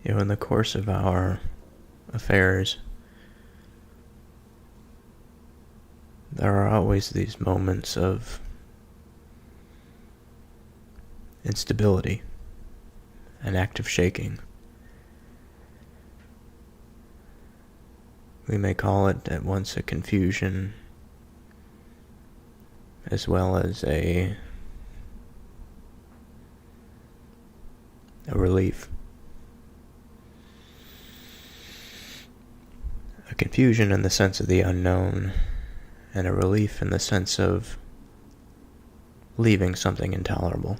In the course of our affairs, there are always these moments of instability, an active shaking. We may call it at once a confusion, as well as a relief. A confusion in the sense of the unknown, and a relief in the sense of leaving something intolerable.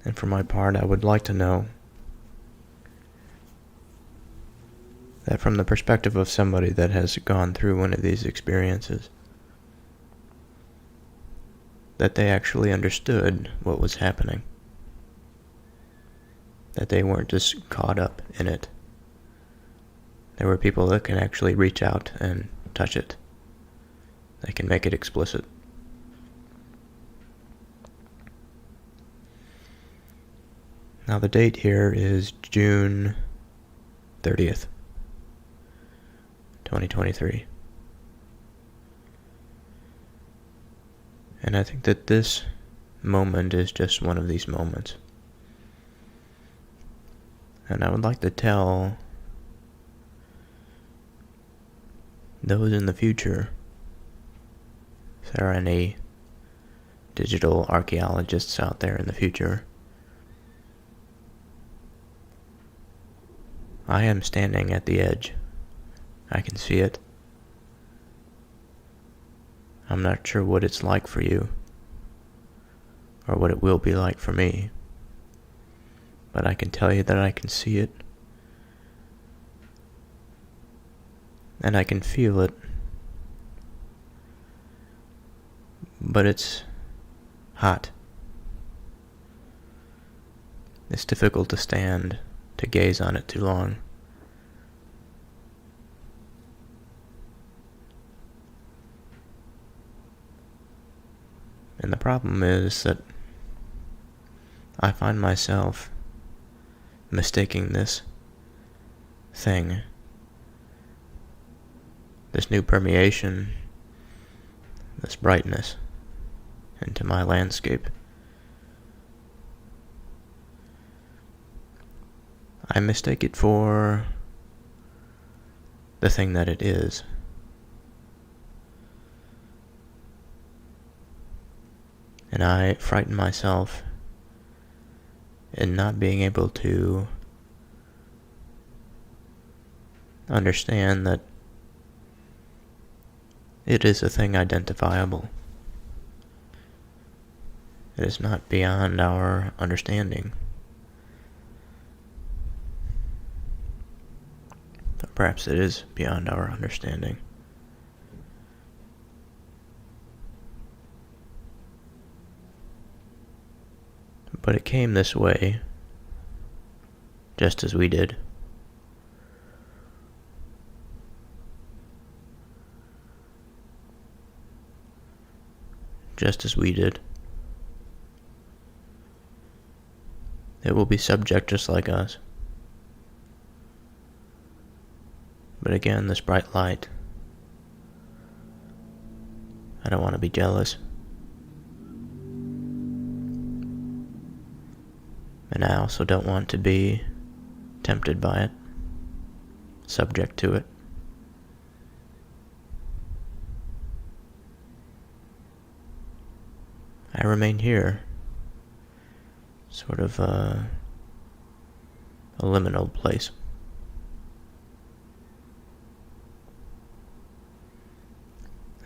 And for my part, I would like to know that from the perspective of somebody that has gone through one of these experiences, that they actually understood what was happening. That they weren't just caught up in it. There were people that can actually reach out and touch it. They can make it explicit. Now the date here is June 30th, 2023. And I think that this moment is just one of these moments. And I would like to tell those in the future, if there are any digital archaeologists out there in the future, I am standing at the edge. I can see it. I'm not sure what it's like for you, or what it will be like for me, but I can tell you that I can see it, and I can feel it, but it's hot. It's difficult to stand, to gaze on it too long. And the problem is that I find myself mistaking this thing, this new permeation, this brightness, into my landscape. I mistake it for the thing that it is. And I frighten myself in not being able to understand that it is a thing identifiable. It is not beyond our understanding. Or perhaps it is beyond our understanding. But it came this way, just as we did. Just as we did. It will be subject just like us. But again, this bright light, I don't want to be jealous. And I also don't want to be tempted by it, subject to it. I remain here, sort of a liminal place.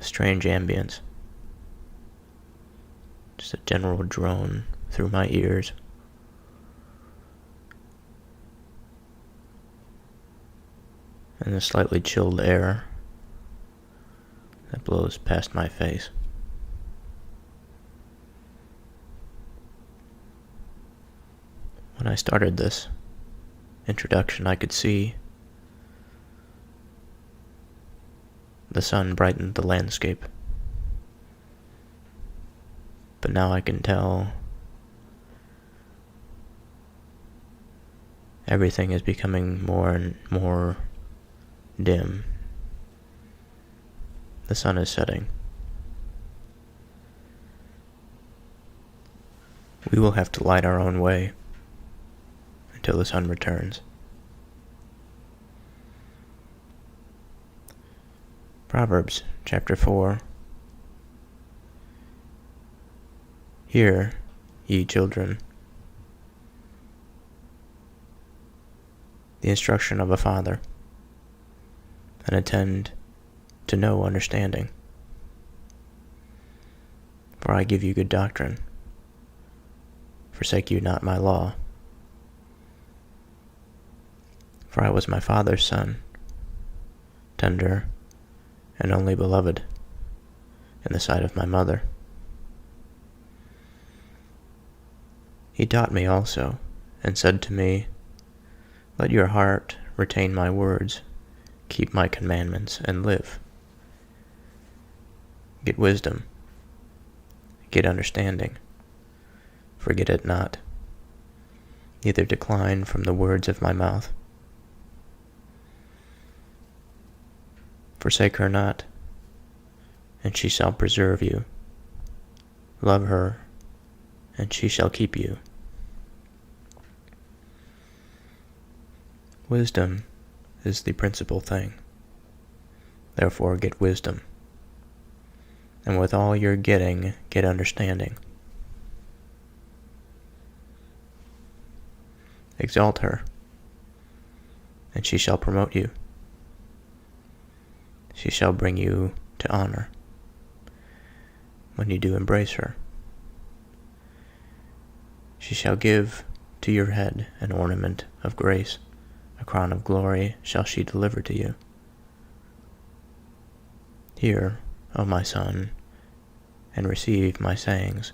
A strange ambience. Just a general drone through my ears. And a slightly chilled air that blows past my face. When I started this introduction, I could see the sun brightened the landscape. But now I can tell Everything is becoming more and more dim. The sun is setting. We will have to light our own way until the sun returns. Proverbs chapter 4. Hear, ye children, the instruction of a father, and attend to no understanding. For I give you good doctrine. Forsake you not my law. For I was my father's son, tender and only beloved in the sight of my mother. He taught me also, and said to me, Let your heart retain my words, keep my commandments, and live. Get wisdom, get understanding, forget it not, neither decline from the words of my mouth. Forsake her not, and she shall preserve you. Love her, and she shall keep you. Wisdom is the principal thing. Therefore get wisdom, and with all your getting, get understanding. Exalt her, and she shall promote you. She shall bring you to honor when you do embrace her. She shall give to your head an ornament of grace, a crown of glory shall she deliver to you. Hear, O my son, and receive my sayings,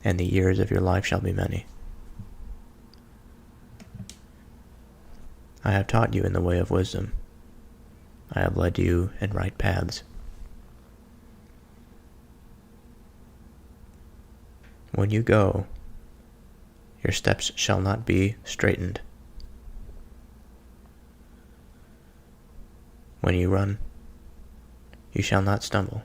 and the years of your life shall be many. I have taught you in the way of wisdom. I have led you in right paths. When you go, your steps shall not be straitened. When you run, you shall not stumble.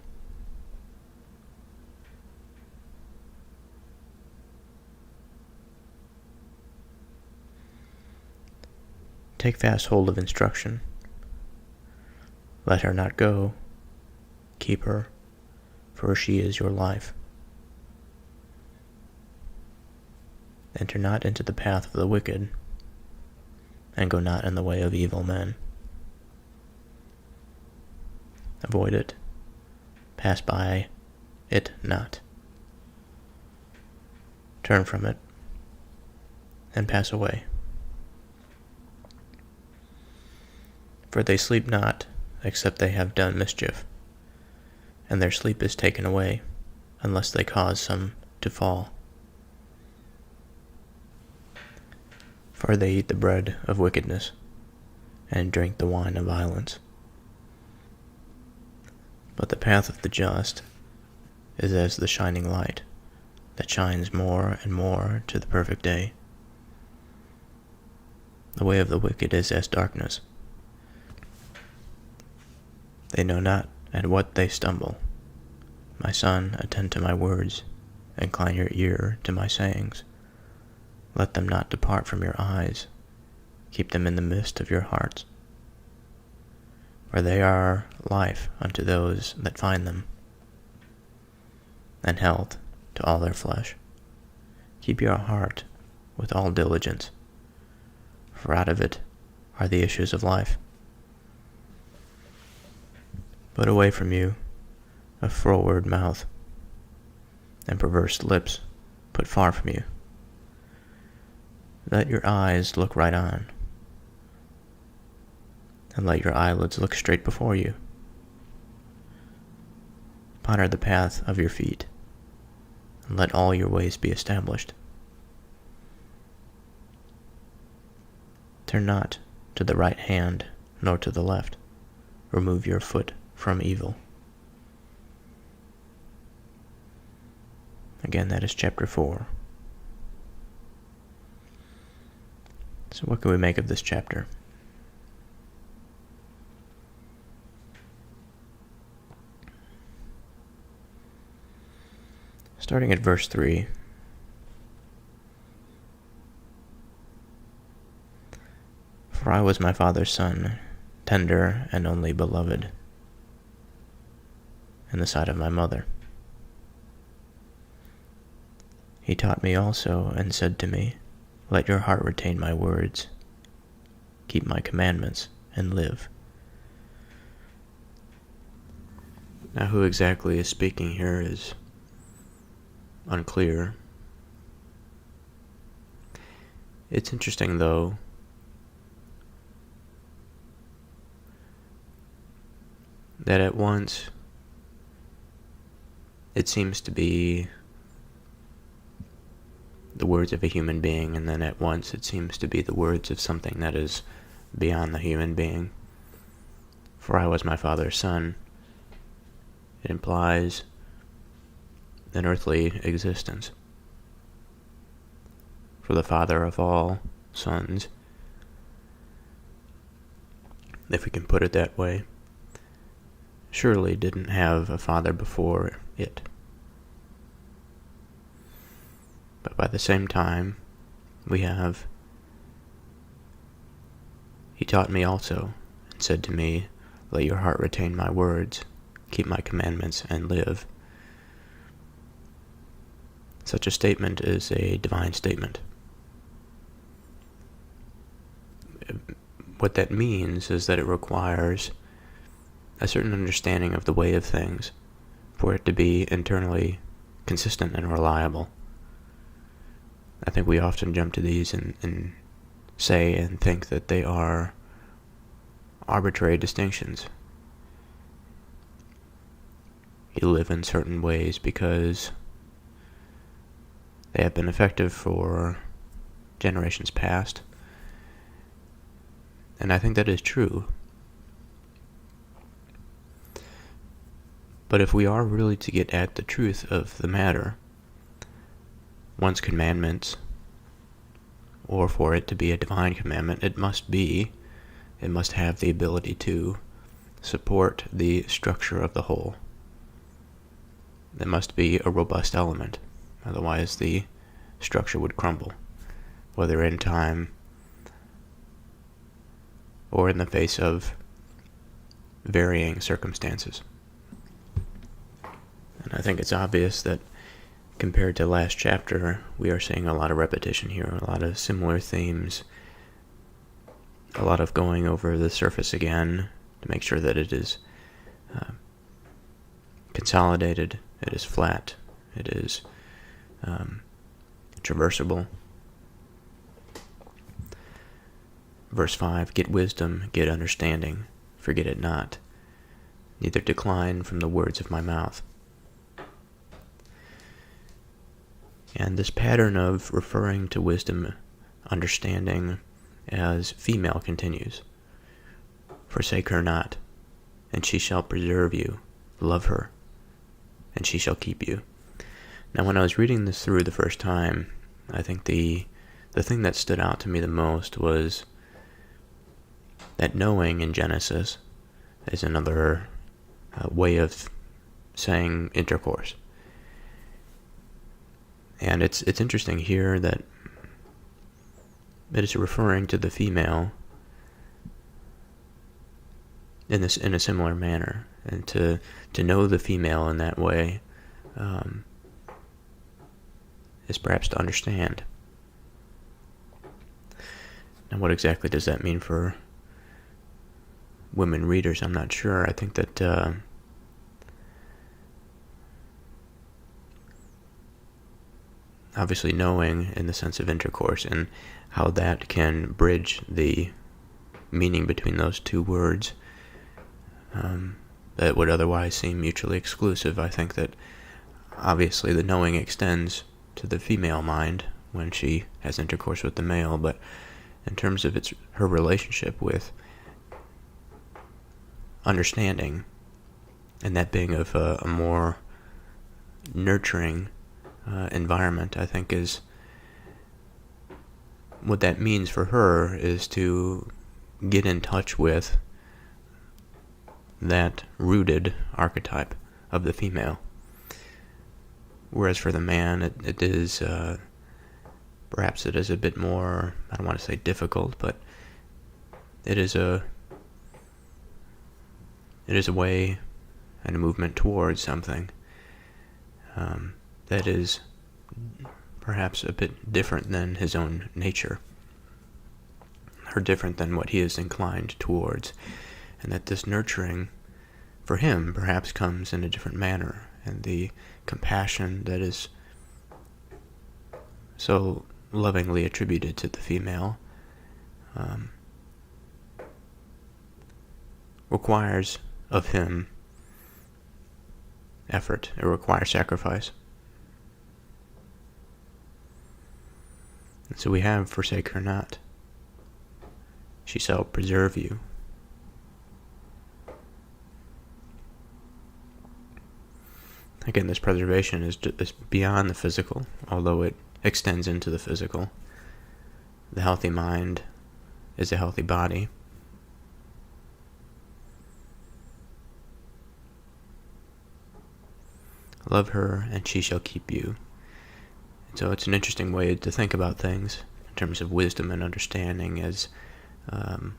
Take fast hold of instruction. Let her not go. Keep her, for she is your life. Enter not into the path of the wicked, and go not in the way of evil men. Avoid it. Pass by it not. Turn from it, and pass away. For they sleep not, except they have done mischief, and their sleep is taken away, unless they cause some to fall. For they eat the bread of wickedness, and drink the wine of violence. But the path of the just is as the shining light, that shines more and more to the perfect day. The way of the wicked is as darkness. They know not at what they stumble. My son, attend to my words, incline your ear to my sayings. Let them not depart from your eyes. Keep them in the midst of your hearts. For they are life unto those that find them, and health to all their flesh. Keep your heart with all diligence, for out of it are the issues of life. Put away from you a froward mouth, and perverse lips put far from you. Let your eyes look right on, and let your eyelids look straight before you. Ponder the path of your feet, and let all your ways be established. Turn not to the right hand, nor to the left. Remove your foot from evil. Again, that is chapter 4. So what can we make of this chapter? Starting at verse 3. For I was my father's son, tender and only beloved, in the sight of my mother. He taught me also, and said to me, Let your heart retain my words, keep my commandments, and live. Now, who exactly is speaking here is unclear. It's interesting, though, that at once it seems to be the words of a human being, and then at once it seems to be the words of something that is beyond the human being. For I was my father's son. It implies an earthly existence. For the father of all sons, if we can put it that way, surely didn't have a father before it. But by the same time, we have, He taught me also, and said to me, Let your heart retain my words, keep my commandments, and live. Such a statement is a divine statement. What that means is that it requires a certain understanding of the way of things for it to be internally consistent and reliable. I think we often jump to these and say and think that they are arbitrary distinctions. You live in certain ways because they have been effective for generations past. And I think that is true. But if we are really to get at the truth of the matter, one's commandments, or for it to be a divine commandment, it must have the ability to support the structure of the whole. It must be a robust element, otherwise the structure would crumble, whether in time or in the face of varying circumstances. And I think it's obvious that compared to last chapter, we are seeing a lot of repetition here, a lot of similar themes, a lot of going over the surface again to make sure that it is consolidated, it is flat, it is traversable. Verse 5, Get wisdom, get understanding, forget it not, neither decline from the words of my mouth. And this pattern of referring to wisdom, understanding as female continues. Forsake her not, and she shall preserve you. Love her, and she shall keep you. Now, when I was reading this through the first time, I think the thing that stood out to me the most was that knowing in Genesis is another way of saying intercourse. And it's interesting here that it is referring to the female in a similar manner, and to know the female in that way is perhaps to understand. Now, what exactly does that mean for women readers? I'm not sure. I think that obviously knowing in the sense of intercourse and how that can bridge the meaning between those two words that would otherwise seem mutually exclusive. I think that obviously the knowing extends to the female mind when she has intercourse with the male, but in terms of her relationship with understanding, and that being of a more nurturing environment, I think is what that means for her is to get in touch with that rooted archetype of the female. Whereas for the man, it is, perhaps it is a bit more, I don't want to say difficult, but it is a way and a movement towards something that is perhaps a bit different than his own nature, or different than what he is inclined towards, and that this nurturing for him perhaps comes in a different manner, and the compassion that is so lovingly attributed to the female requires of him effort. It requires sacrifice. And so we have forsake her not. She shall preserve you. Again, this preservation is beyond the physical, although it extends into the physical. The healthy mind is a healthy body. Love her, and she shall keep you. So it's an interesting way to think about things in terms of wisdom and understanding as a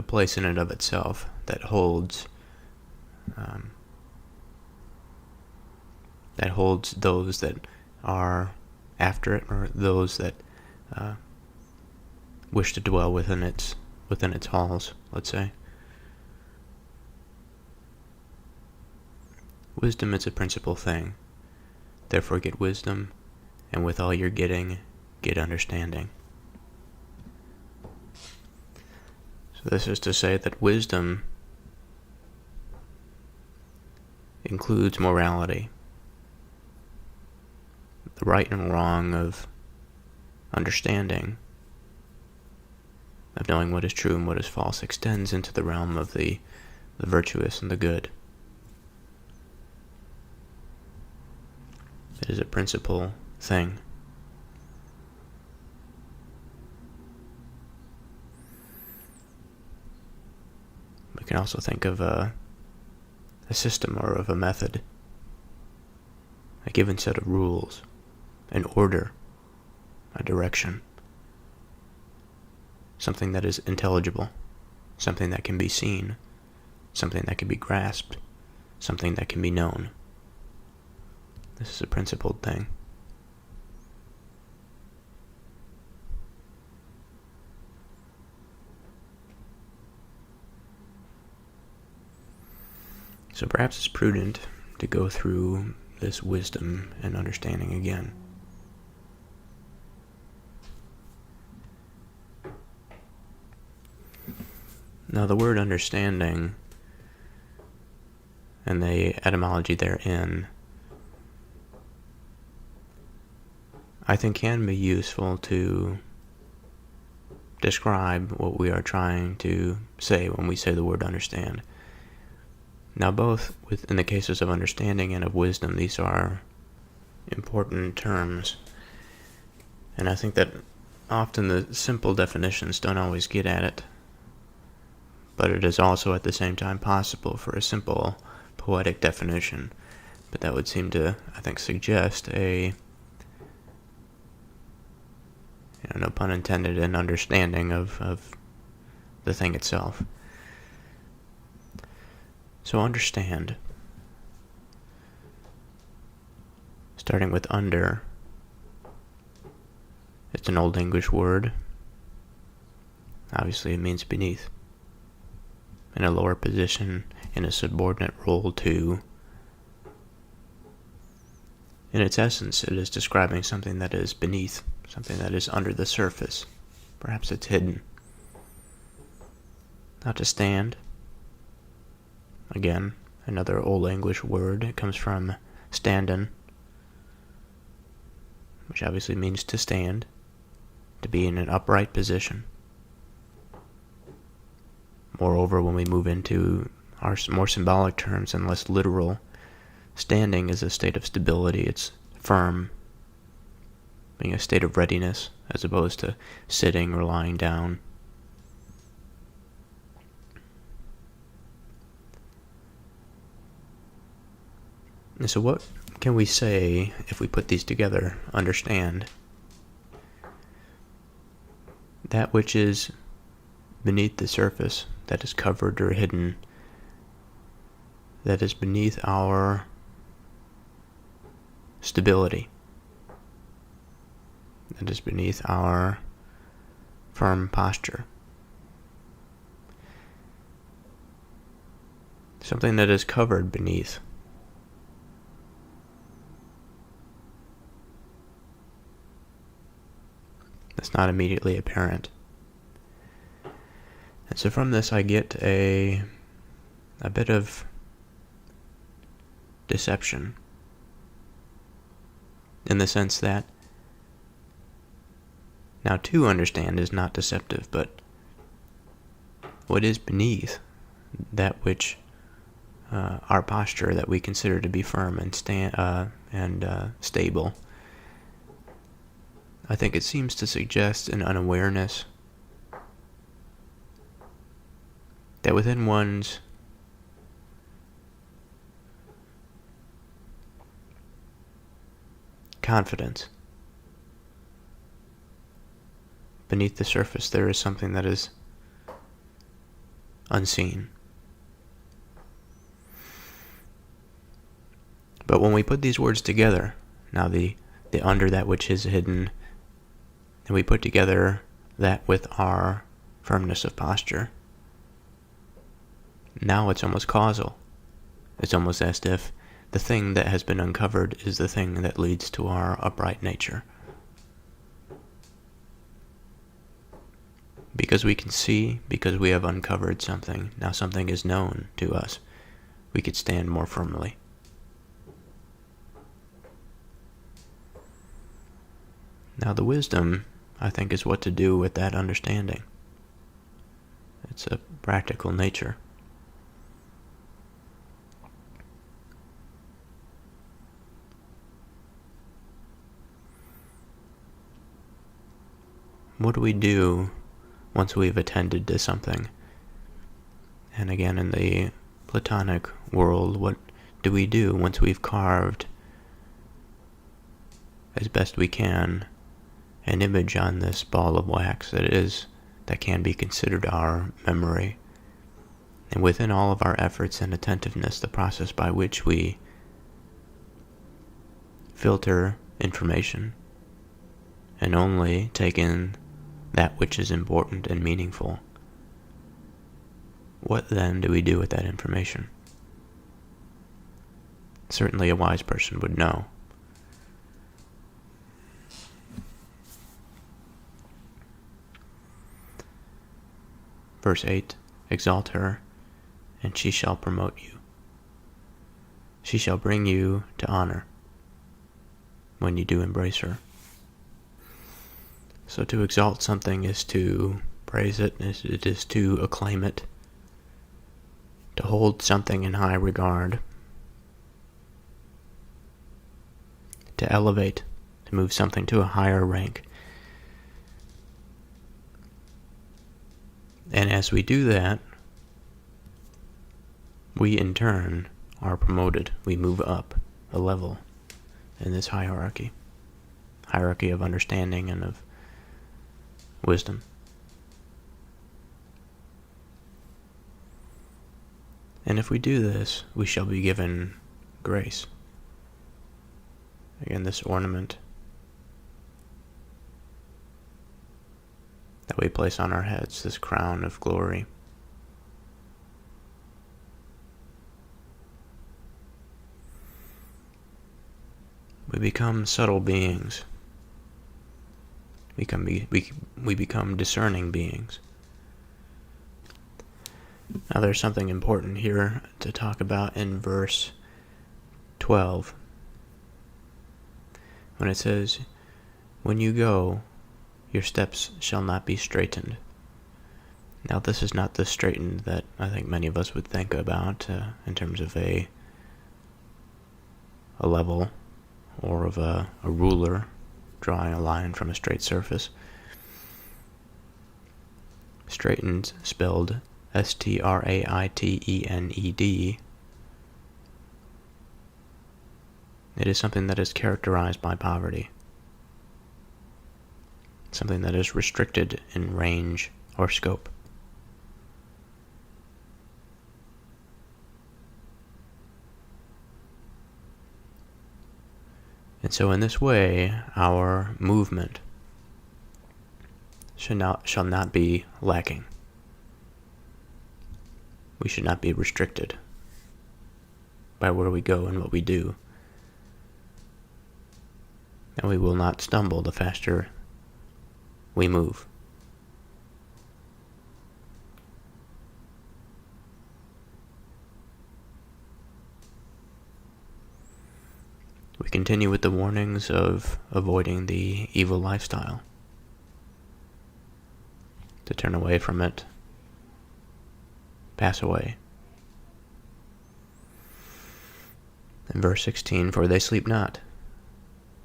place in and of itself that holds those that are after it, or those that wish to dwell within its halls, let's say. Wisdom is a principal thing. Therefore get wisdom, and with all you're getting, get understanding. So this is to say that wisdom includes morality. The right and wrong of understanding, of knowing what is true and what is false, extends into the realm of the virtuous and the good. It is a principal thing. We can also think of a system or of a method, a given set of rules, an order, a direction, something that is intelligible, something that can be seen, something that can be grasped, something that can be known. This is a principled thing. So perhaps it's prudent to go through this wisdom and understanding again. Now the word understanding and the etymology therein, I think, can be useful to describe what we are trying to say when we say the word understand. Now both in the cases of understanding and of wisdom, these are important terms, and I think that often the simple definitions don't always get at it, but it is also at the same time possible for a simple poetic definition, but that would seem to, I think, suggest a, no pun intended, an understanding of the thing itself. So understand, starting with under, it's an Old English word. Obviously it means beneath, in a lower position, in a subordinate role to. In its essence, it is describing something that is beneath, something that is under the surface. Perhaps it's hidden. Now to stand, again, another Old English word. It comes from standen, which obviously means to stand, to be in an upright position. Moreover, when we move into our more symbolic terms and less literal, standing is a state of stability. It's firm. being a state of readiness as opposed to sitting or lying down. And so what can we say if we put these together? Understand that which is beneath the surface, that is covered or hidden, that is beneath our stability, that is beneath our firm posture. Something that is covered beneath. That's not immediately apparent. And so from this I get a bit of deception, in the sense that now to understand is not deceptive, but what is beneath that which our posture that we consider to be firm and stable, I think it seems to suggest an unawareness that within one's confidence, beneath the surface, there is something that is unseen. But when we put these words together, now the under that which is hidden, and we put together that with our firmness of posture, now it's almost causal. It's almost as if the thing that has been uncovered is the thing that leads to our upright nature. Because we can see, because we have uncovered something, now something is known to us, we could stand more firmly. Now the wisdom, I think, is what to do with that understanding. It's a practical nature. What do we do once we've attended to something? And again, in the Platonic world, what do we do once we've carved, as best we can, an image on this ball of wax that can be considered our memory? And within all of our efforts and attentiveness, the process by which we filter information and only take in that which is important and meaningful, what then do we do with that information? Certainly a wise person would know. Verse 8, exalt her, and she shall promote you. She shall bring you to honor when you do embrace her. So to exalt something is to praise it, it is to acclaim it, to hold something in high regard, to elevate, to move something to a higher rank. And as we do that, we in turn are promoted. We move up a level in this hierarchy of understanding and of wisdom. And if we do this, we shall be given grace. Again, this ornament that we place on our heads, this crown of glory. We become subtle beings. We become discerning beings. Now there's something important here to talk about in verse 12. When it says, when you go, your steps shall not be straitened. Now this is not the straightened that I think many of us would think about in terms of a level or of a ruler drawing a line from a straight surface. Straightened, spelled straitened. It is something that is characterized by poverty. Something that is restricted in range or scope. And so in this way, our movement shall not be lacking. We should not be restricted by where we go and what we do. And we will not stumble the faster we move. We continue with the warnings of avoiding the evil lifestyle. To turn away from it, pass away. In verse 16, for they sleep not,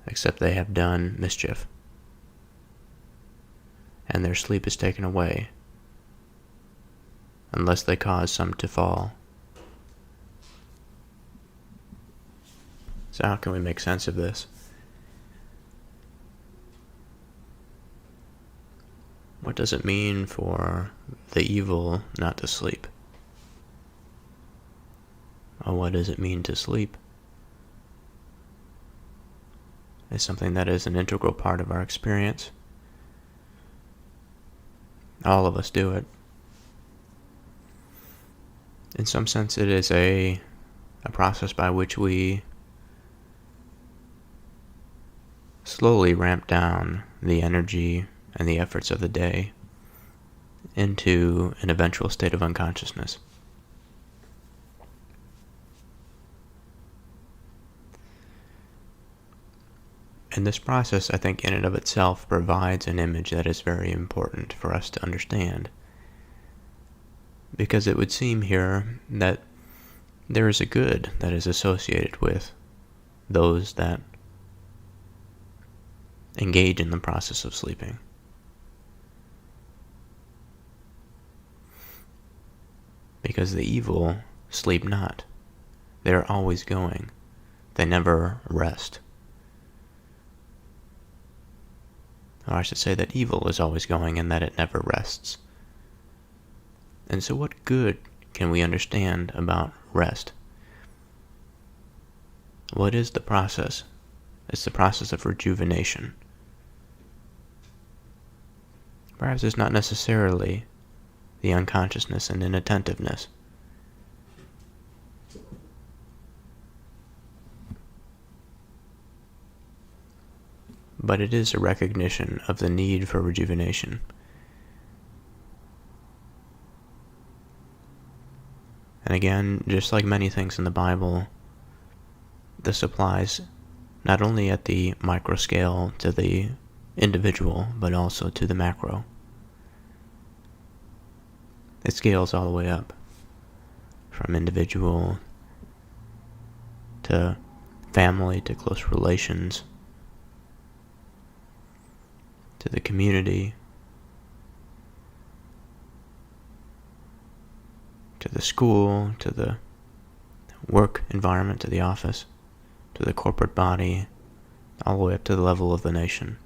except they have done mischief, and their sleep is taken away, unless they cause some to fall. So how can we make sense of this? What does it mean for the evil not to sleep? Or what does it mean to sleep? It's something that is an integral part of our experience. All of us do it. In some sense, it is a process by which we slowly ramp down the energy and the efforts of the day into an eventual state of unconsciousness. And this process, I think, in and of itself provides an image that is very important for us to understand. Because it would seem here that there is a good that is associated with those that engage in the process of sleeping. Because the evil sleep not. They are always going. They never rest. Or I should say that evil is always going and that it never rests. And so what good can we understand about rest? What is the process? It's the process of rejuvenation. Perhaps it's not necessarily the unconsciousness and inattentiveness. But it is a recognition of the need for rejuvenation. And again, just like many things in the Bible, this applies not only at the micro scale to the individual, but also to the macro. It scales all the way up, from individual to family to close relations, to the community, to the school, to the work environment, to the office, to the corporate body, all the way up to the level of the nation.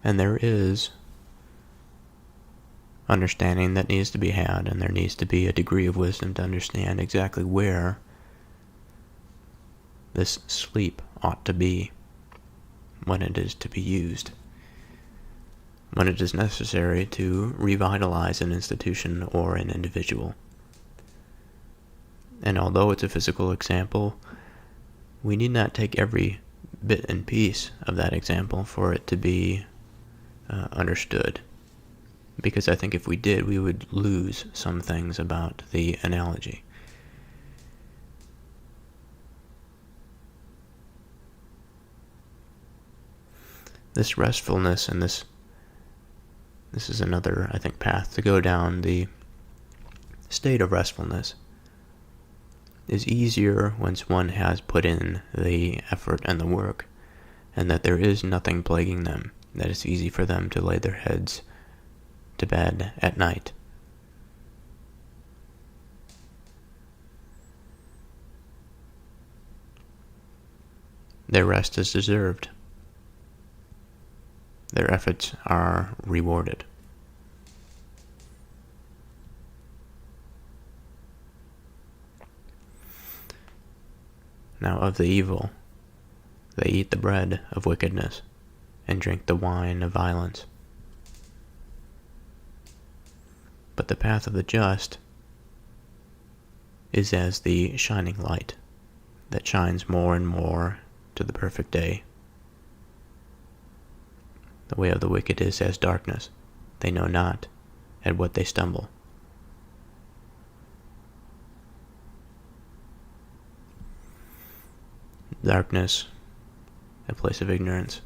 And there is understanding that needs to be had, and there needs to be a degree of wisdom to understand exactly where this sleep ought to be, when it is to be used, when it is necessary to revitalize an institution or an individual. And although it's a physical example, we need not take every bit and piece of that example for it to be understood. Because I think if we did, we would lose some things about the analogy. This restfulness and this is another, I think, path to go down, the state of restfulness. is easier once one has put in the effort and the work, and that there is nothing plaguing them, that it's easy for them to lay their heads to bed at night. Their rest is deserved. Their efforts are rewarded. Now of the evil, they eat the bread of wickedness and drink the wine of violence. But the path of the just is as the shining light that shines more and more to the perfect day. The way of the wicked is as darkness. They know not at what they stumble. Darkness, a place of ignorance,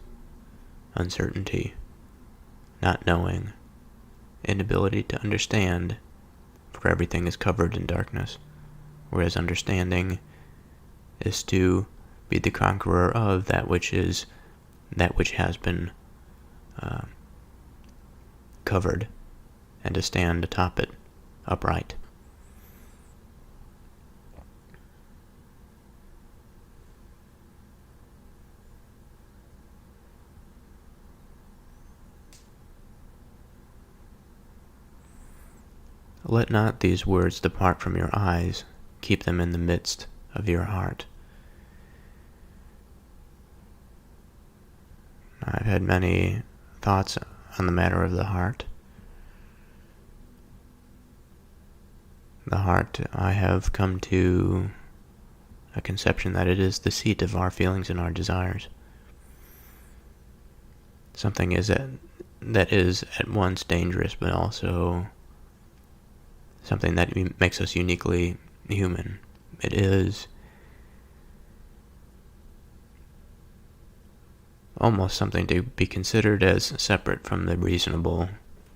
uncertainty, not knowing, inability to understand, for everything is covered in darkness, whereas understanding is to be the conqueror of that which has been covered, and to stand atop it upright. Let not these words depart from your eyes, keep them in the midst of your heart. I've had many thoughts on the matter of the heart. The heart, I have come to a conception that it is the seat of our feelings and our desires. Something that is at once dangerous, but also something that makes us uniquely human. It is almost something to be considered as separate from the reasonable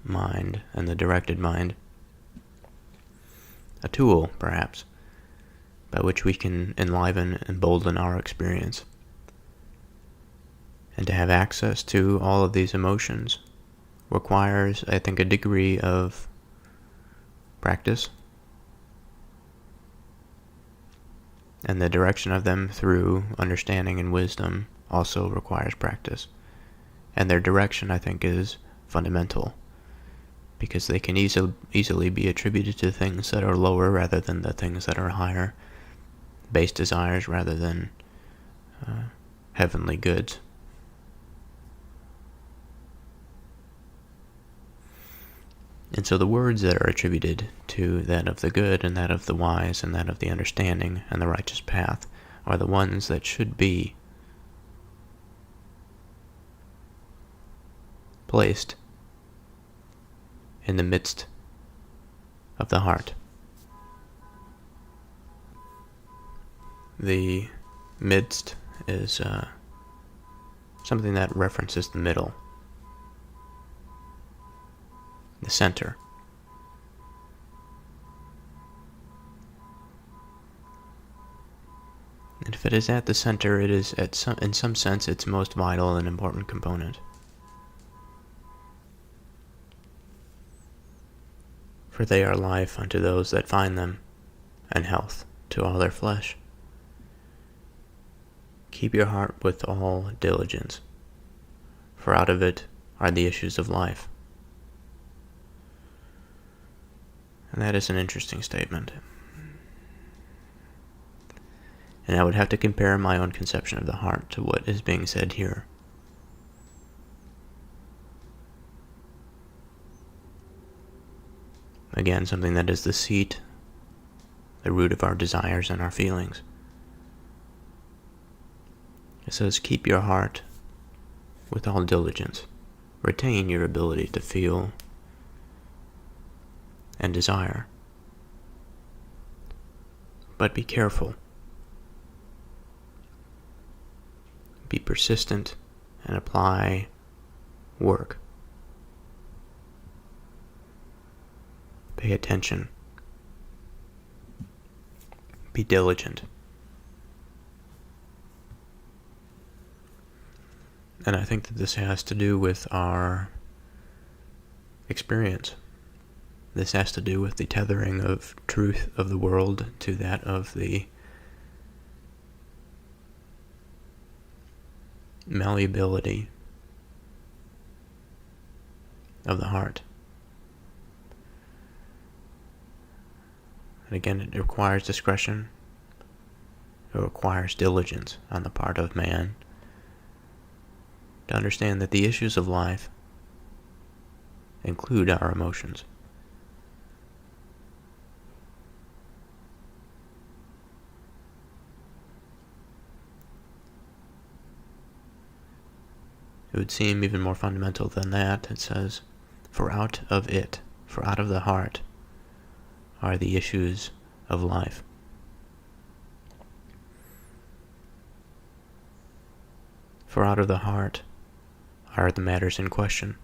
mind and the directed mind. A tool, perhaps, by which we can enliven and embolden our experience. And to have access to all of these emotions requires, I think, a degree of practice, and the direction of them through understanding and wisdom also requires practice. And their direction, I think, is fundamental, because they can easily be attributed to things that are lower rather than the things that are higher, base desires rather than heavenly goods. And so the words that are attributed to that of the good and that of the wise and that of the understanding and the righteous path are the ones that should be placed in the midst of the heart. The midst is something that references the middle, the center. And if it is at the center, it is in some sense its most vital and important component. For they are life unto those that find them, and health to all their flesh. Keep your heart with all diligence, for out of it are the issues of life. And that is an interesting statement. And I would have to compare my own conception of the heart to what is being said here. Again, something that is the seat, the root of our desires and our feelings. It says, keep your heart with all diligence. Retain your ability to feel and desire. But be careful. Be persistent and apply work. Pay attention. Be diligent. And I think that this has to do with our experience. This has to do with the tethering of truth of the world to that of the malleability of the heart. And again, it requires discretion. It requires diligence on the part of man to understand that the issues of life include our emotions. It would seem even more fundamental than that. It says, for out of the heart, are the issues of life. For out of the heart are the matters in question.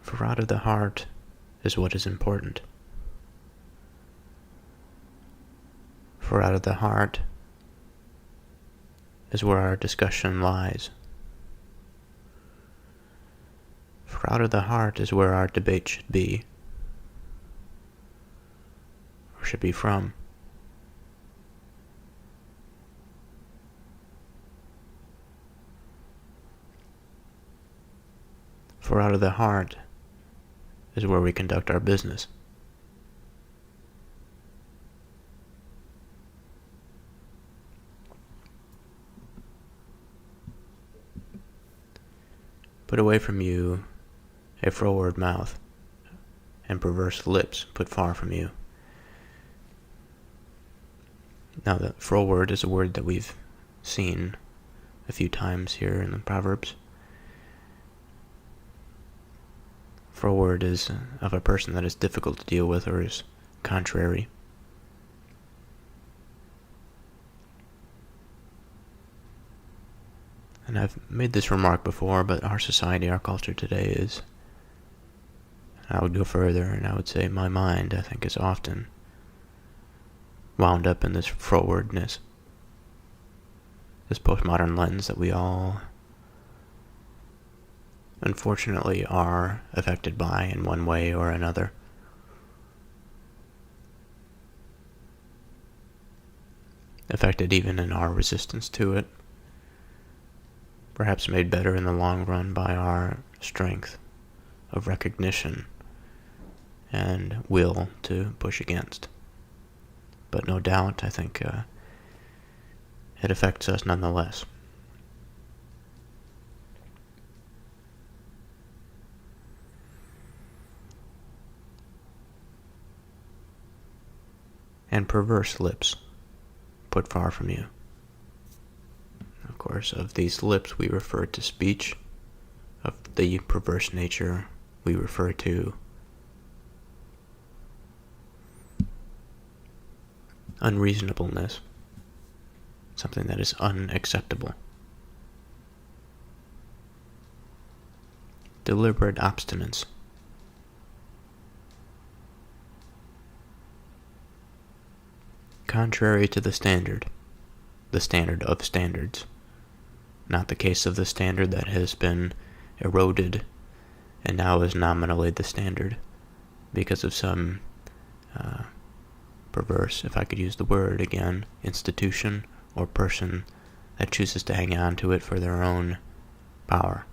For out of the heart is what is important. For out of the heart is where our discussion lies. For out of the heart is where our debate should be, or should be from. For out of the heart is where we conduct our business. Put away from you a froward mouth, and perverse lips put far from you. Now, the froward is a word that we've seen a few times here in the Proverbs. Froward is of a person that is difficult to deal with or is contrary. And I've made this remark before, but our society, our culture today is, I would go further and I would say my mind, I think, is often wound up in this frowardness, this postmodern lens that we all unfortunately are affected by in one way or another. Affected even in our resistance to it. Perhaps made better in the long run by our strength of recognition and will to push against. But no doubt, I think it affects us nonetheless. And perverse lips put far from you. Of course, of these lips we refer to speech. Of the perverse nature we refer to unreasonableness, something that is unacceptable. Deliberate obstinance. Contrary to the standard of standards. Not the case of the standard that has been eroded and now is nominally the standard because of some perverse, if I could use the word again, institution or person that chooses to hang on to it for their own power.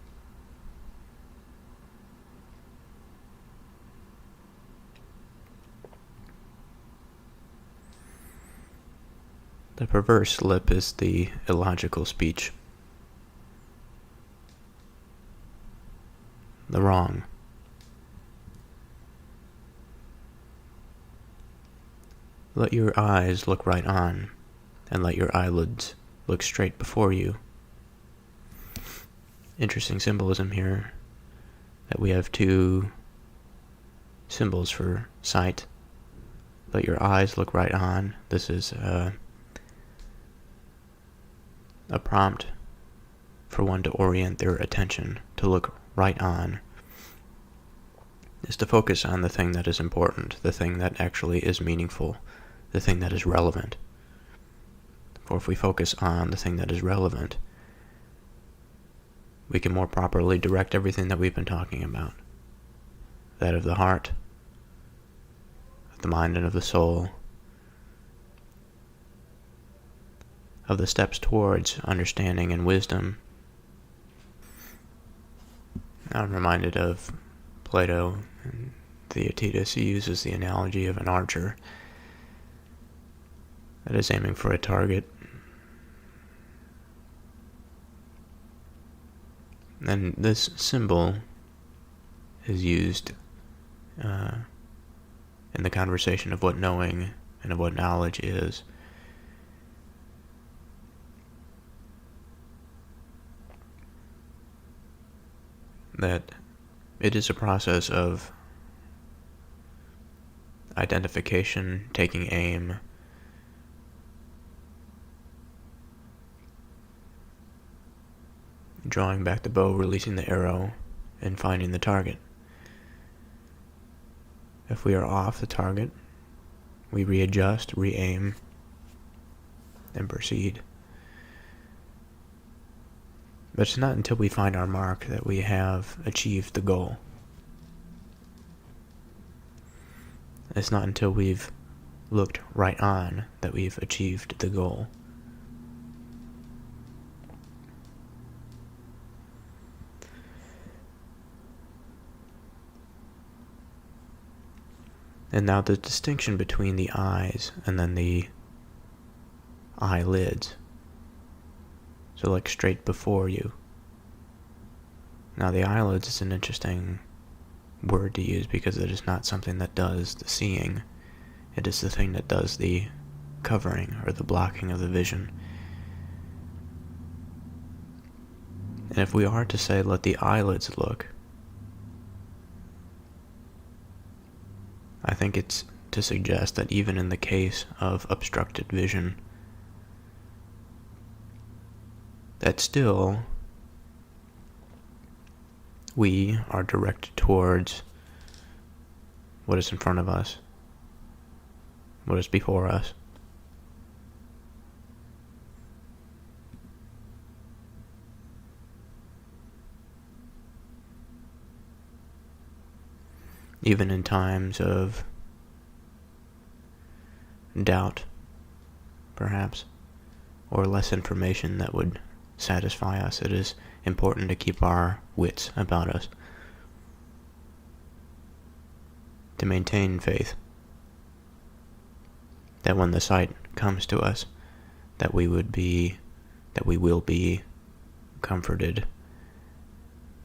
The perverse lip is the illogical speech. The wrong. Let your eyes look right on, and let your eyelids look straight before you. Interesting symbolism here, that we have two symbols for sight. Let your eyes look right on. This is a prompt for one to orient their attention, to look right on. is to focus on the thing that is important, the thing that actually is meaningful, the thing that is relevant. For if we focus on the thing that is relevant, we can more properly direct everything that we've been talking about. That of the heart, of the mind, and of the soul, of the steps towards understanding and wisdom. I'm reminded of Plato and Theaetetus. He uses the analogy of an archer that is aiming for a target. And this symbol is used in the conversation of what knowing and of what knowledge is. That it is a process of identification, taking aim, drawing back the bow, releasing the arrow, and finding the target. If we are off the target, we readjust, re-aim, and proceed. But it's not until we find our mark that we have achieved the goal. It's not until we've looked right on that we've achieved the goal. And now the distinction between the eyes and then the eyelids. So like straight before you. Now the eyelids is an interesting word to use because it is not something that does the seeing. It is the thing that does the covering or the blocking of the vision. And if we are to say, let the eyelids look, I think it's to suggest that even in the case of obstructed vision, that still we are directed towards what is in front of us, what is before us. Even in times of doubt, perhaps, or less information that would satisfy us, it is important to keep our wits about us, to maintain faith, that when the sight comes to us, that we will be comforted,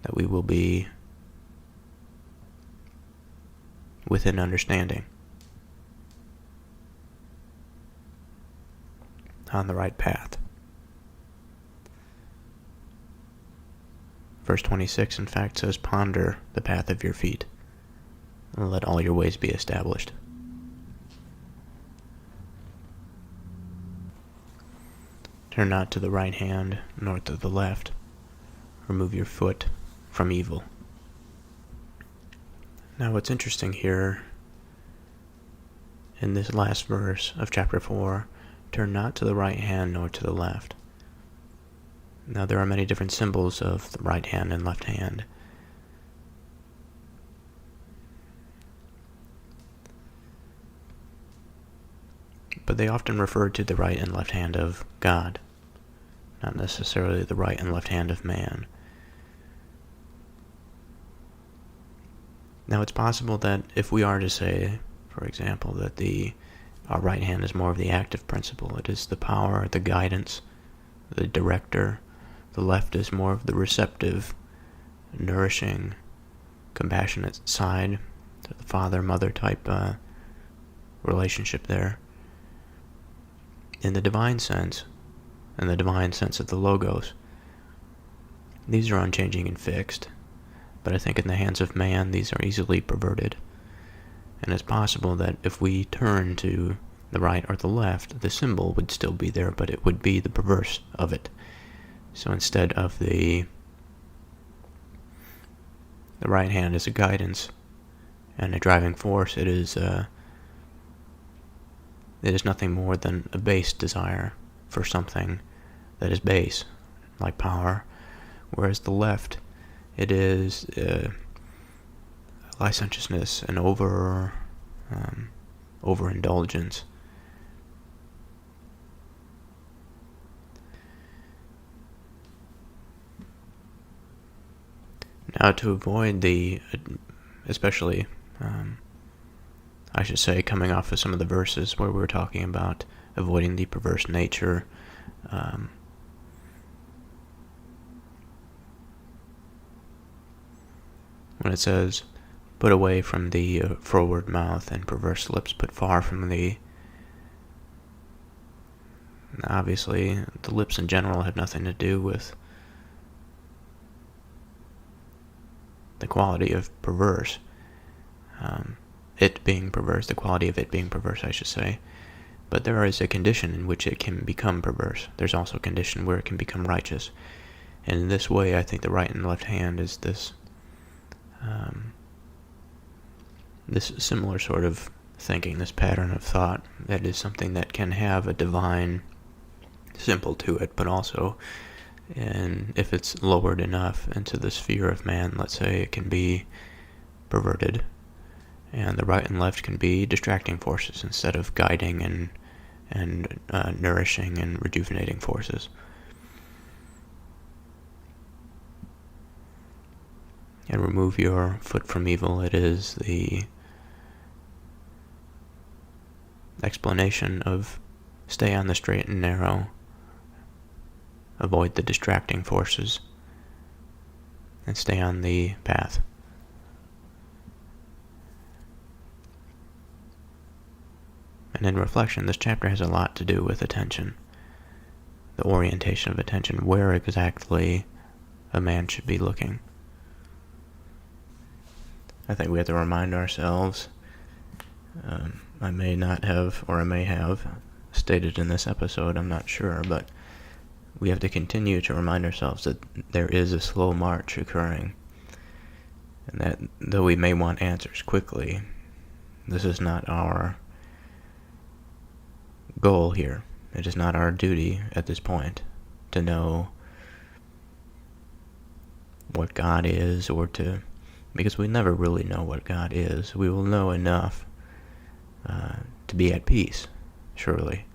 that we will be within understanding, on the right path. Verse 26, in fact, says, ponder the path of your feet, and let all your ways be established. Turn not to the right hand, nor to the left. Remove your foot from evil. Now what's interesting here, in this last verse of chapter 4, turn not to the right hand nor to the left. Now there are many different symbols of the right hand and left hand. But they often refer to the right and left hand of God, not necessarily the right and left hand of man. Now it's possible that if we are to say, for example, that our right hand is more of the active principle, it is the power, the guidance, the director. The left is more of the receptive, nourishing, compassionate side, the father-mother type relationship there. In the divine sense, and the divine sense of the Logos, these are unchanging and fixed. But I think in the hands of man, these are easily perverted. And it's possible that if we turn to the right or the left, the symbol would still be there, but it would be the perverse of it. So instead of the right hand as a guidance, and a driving force, it is nothing more than a base desire for something that is base, like power, whereas the left, it is licentiousness and overindulgence. Now, to avoid especially, I should say, coming off of some of the verses where we were talking about avoiding the perverse nature, when it says, put away from the froward mouth and perverse lips, put far from thee. Obviously, the lips in general have nothing to do with the quality of perverse. It being perverse, the quality of it being perverse, I should say. But there is a condition in which it can become perverse. There's also a condition where it can become righteous. And in this way, I think the right and left hand is this similar sort of thinking, this pattern of thought that is something that can have a divine symbol to it, but also, and if it's lowered enough into the sphere of man, let's say, it can be perverted, and the right and left can be distracting forces instead of guiding and nourishing and rejuvenating forces. And remove your foot from evil. It is the explanation of stay on the straight and narrow, avoid the distracting forces, and stay on the path. And in reflection, this chapter has a lot to do with attention, the orientation of attention, where exactly a man should be looking. I think we have to remind ourselves, I may not have, or I may have, stated in this episode, I'm not sure, but we have to continue to remind ourselves that there is a slow march occurring, and that though we may want answers quickly, this is not our goal here. It is not our duty at this point to know what God is, because we never really know what God is. We will know enough to be at peace, surely.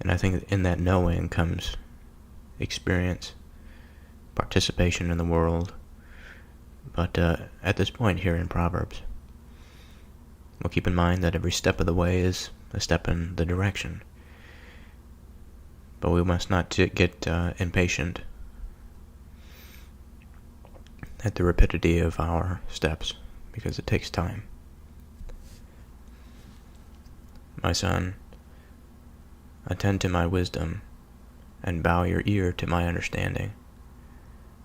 And I think in that knowing comes experience, participation in the world. But at this point here in Proverbs, we'll keep in mind that every step of the way is a step in the direction. But we must not get impatient at the rapidity of our steps, because it takes time. My son, attend to my wisdom, and bow your ear to my understanding,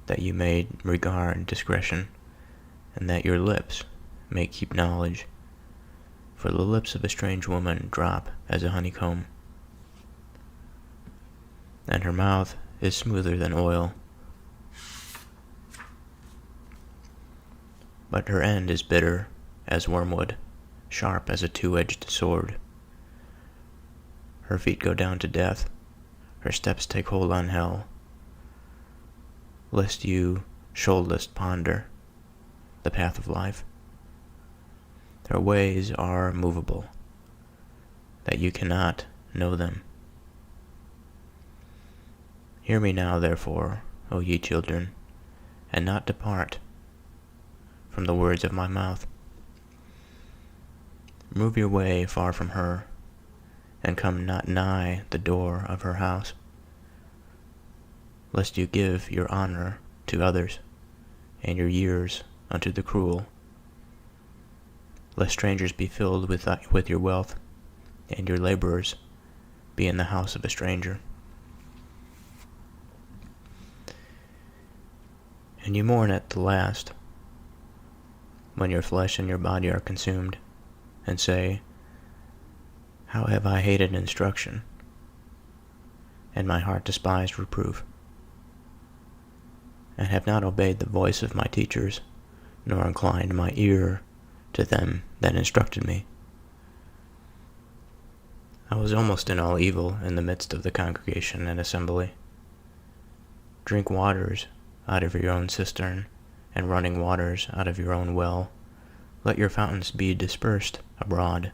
that you may regard discretion, and that your lips may keep knowledge. For the lips of a strange woman drop as a honeycomb, and her mouth is smoother than oil. But her end is bitter as wormwood, sharp as a two-edged sword. Her feet go down to death, her steps take hold on hell. Lest you shouldest ponder the path of life. Their ways are movable, that you cannot know them. Hear me now, therefore, O ye children, and not depart from the words of my mouth. Move your way far from her, and come not nigh the door of her house, lest you give your honor to others, and your years unto the cruel. Lest strangers be filled with your wealth, and your laborers be in the house of a stranger. And you mourn at the last, when your flesh and your body are consumed, and say, how have I hated instruction, and my heart despised reproof. and have not obeyed the voice of my teachers, nor inclined my ear to them that instructed me. I was almost in all evil in the midst of the congregation and assembly. Drink waters out of your own cistern, and running waters out of your own well. Let your fountains be dispersed abroad,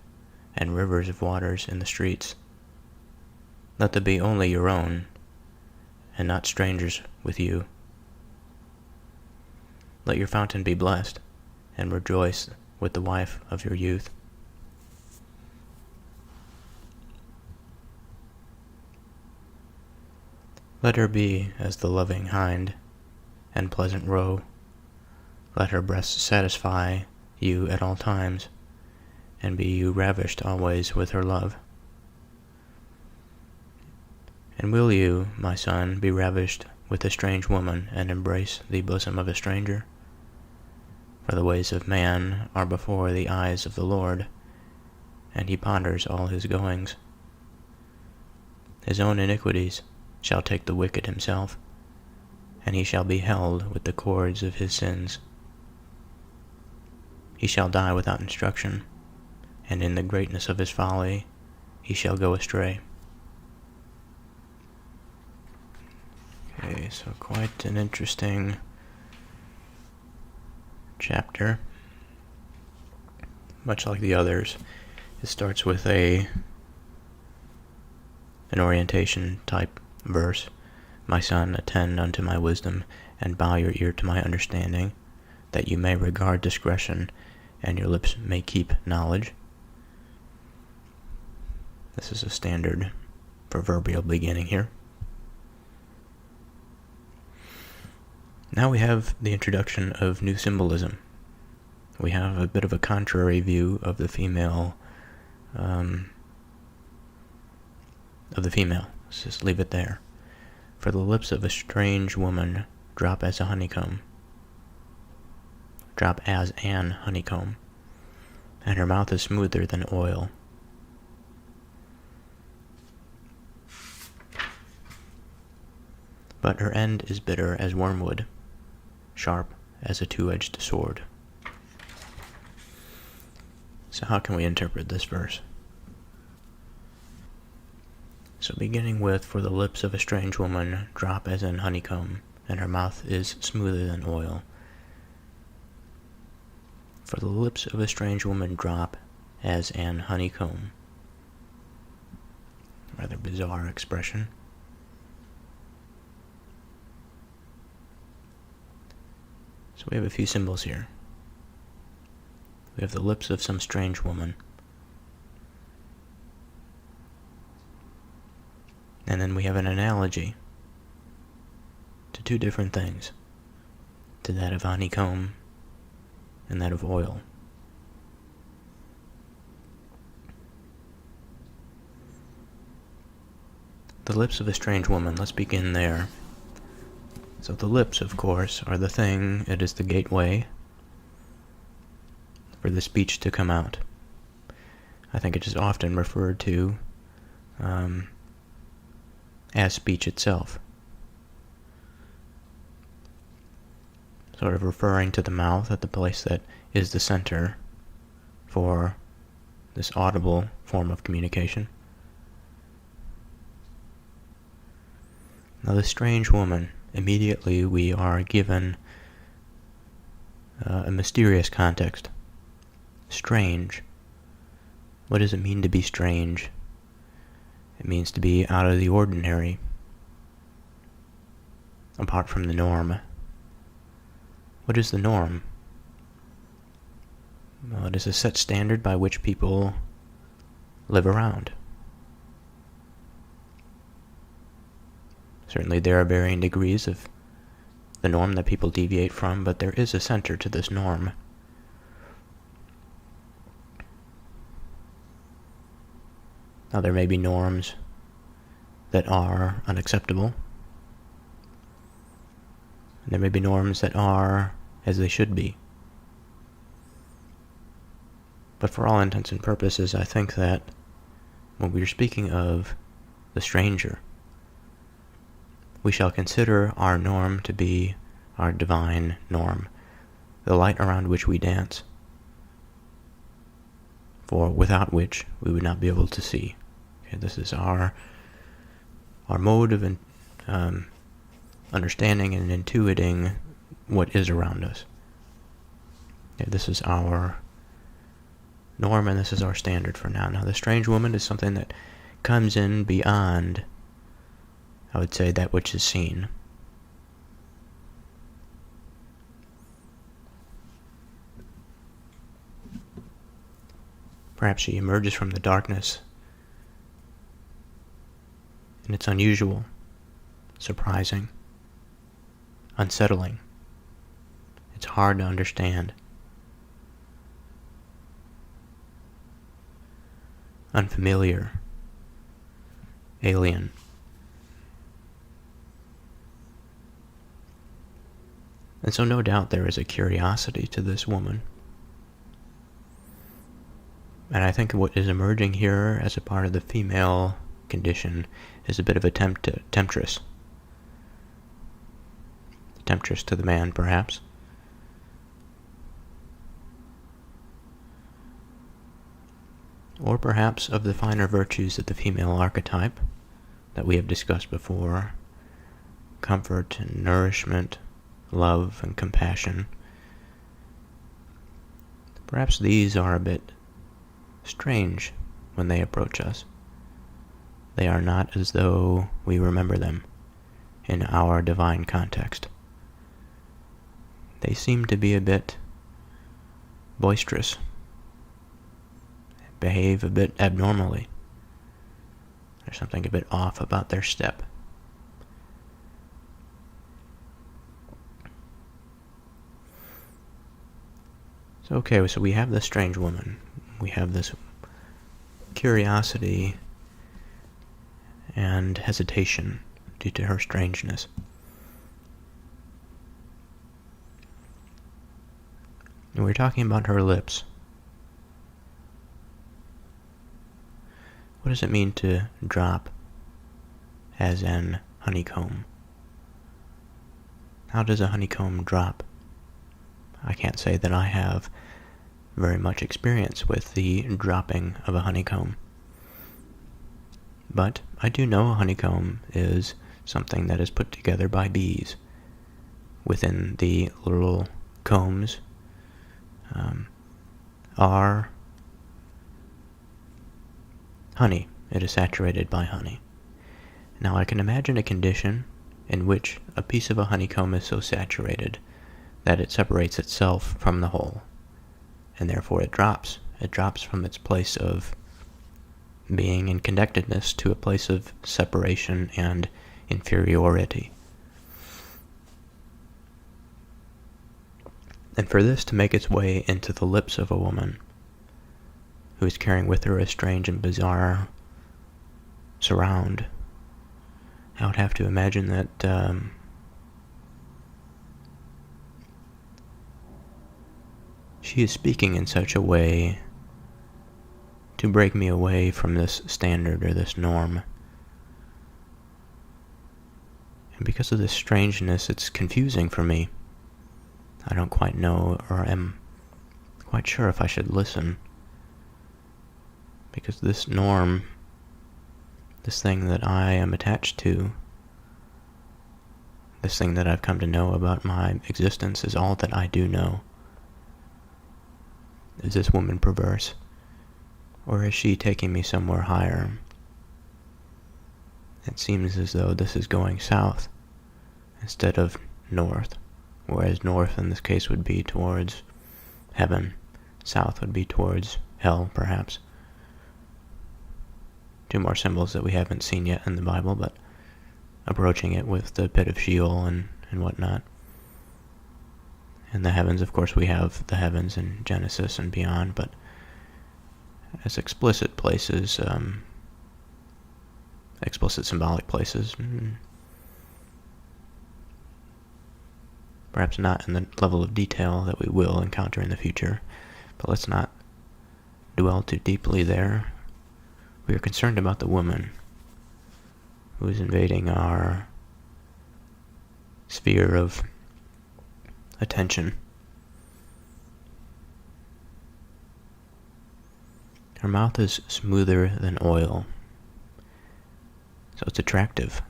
and rivers of waters in the streets. Let them be only your own, and not strangers with you. Let your fountain be blessed, and rejoice with the wife of your youth. Let her be as the loving hind and pleasant roe. Let her breasts satisfy you at all times, and be you ravished always with her love. And will you, my son, be ravished with a strange woman, and embrace the bosom of a stranger? For the ways of man are before the eyes of the Lord, and he ponders all his goings. His own iniquities shall take the wicked himself, and he shall be held with the cords of his sins. He shall die without instruction, and in the greatness of his folly he shall go astray. Okay, so quite an interesting chapter. Much like the others, it starts with an orientation type verse. My son, attend unto my wisdom, and bow your ear to my understanding, that you may regard discretion, and your lips may keep knowledge. This is a standard proverbial beginning here. Now we have the introduction of new symbolism. We have a bit of a contrary view of the female. Let's just leave it there. For the lips of a strange woman drop as an honeycomb, and her mouth is smoother than oil. But her end is bitter as wormwood, sharp as a two-edged sword. So how can we interpret this verse? So beginning with, for the lips of a strange woman drop as an honeycomb, and her mouth is smoother than oil. For the lips of a strange woman drop as an honeycomb. Rather bizarre expression. So we have a few symbols here. We have the lips of some strange woman. And then we have an analogy to two different things, to that of honeycomb and that of oil. The lips of a strange woman, let's begin there. So the lips, of course, are the thing, it is the gateway for the speech to come out. I think it is often referred to as speech itself. Sort of referring to the mouth at the place that is the center for this audible form of communication. Now the strange woman, immediately we are given a mysterious context. Strange. What does it mean to be strange? It means to be out of the ordinary, apart from the norm. What is the norm? Well, it is a set standard by which people live around. Certainly there are varying degrees of the norm that people deviate from, but there is a center to this norm. Now there may be norms that are unacceptable. There may be norms that are as they should be. But for all intents and purposes, I think that when we are speaking of the stranger, we shall consider our norm to be our divine norm, the light around which we dance, for without which we would not be able to see. Okay, this is our mode of understanding and intuiting what is around us. Okay, this is our norm, and this is our standard for now. Now, the strange woman is something that comes in beyond, I would say, that which is seen. Perhaps she emerges from the darkness, and it's unusual, surprising, unsettling. It's hard to understand. Unfamiliar, alien. And so no doubt there is a curiosity to this woman. And I think what is emerging here as a part of the female condition is a bit of a temptress. Temptress to the man, perhaps. Or perhaps of the finer virtues of the female archetype that we have discussed before: comfort and nourishment, love and compassion. Perhaps these are a bit strange when they approach us. They are not as though we remember them in our divine context. They seem to be a bit boisterous, behave a bit abnormally. There's something a bit off about their step. So we have this strange woman. We have this curiosity and hesitation due to her strangeness. And we're talking about her lips. What does it mean to drop as an honeycomb? How does a honeycomb drop? I can't say that I have very much experience with the dropping of a honeycomb. But I do know a honeycomb is something that is put together by bees. Within the little combs are honey. It is saturated by honey. Now I can imagine a condition in which a piece of a honeycomb is so saturated that it separates itself from the whole, and therefore it drops. It drops from its place of being in connectedness to a place of separation and inferiority. And for this to make its way into the lips of a woman who is carrying with her a strange and bizarre surround, I would have to imagine that she is speaking in such a way to break me away from this standard or this norm. And because of this strangeness, it's confusing for me. I don't quite know or am quite sure if I should listen. Because this norm, this thing that I am attached to, this thing that I've come to know about my existence is all that I do know. Is this woman perverse? Or is she taking me somewhere higher? It seems as though this is going south instead of north, whereas north in this case would be towards heaven, south would be towards hell, perhaps. Two more symbols that we haven't seen yet in the Bible, but approaching it with the pit of Sheol and whatnot. In the heavens, of course, we have the heavens in Genesis and beyond, but as explicit places, explicit symbolic places, perhaps not in the level of detail that we will encounter in the future, but let's not dwell too deeply there. We are concerned about the woman who is invading our sphere of attention. Her mouth is smoother than oil, so it's attractive.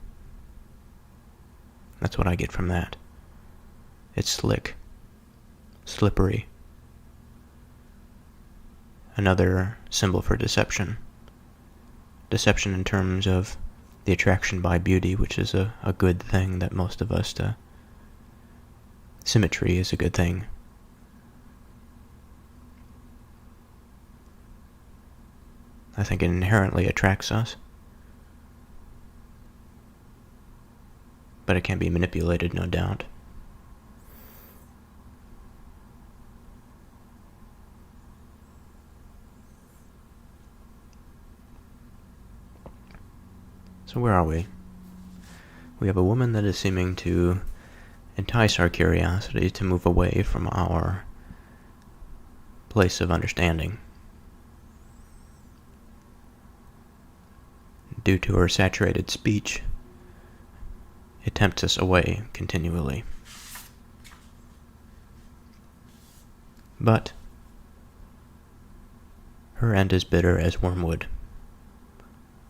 That's what I get from that. It's slick, slippery. Another symbol for deception. Deception in terms of the attraction by beauty, which is a good thing that most of us do. Symmetry is a good thing. I think it inherently attracts us, but it can be manipulated, no doubt. So where are we? We have a woman that is seeming to entice our curiosity to move away from our place of understanding. Due to her saturated speech, it tempts us away continually. But her end is bitter as wormwood,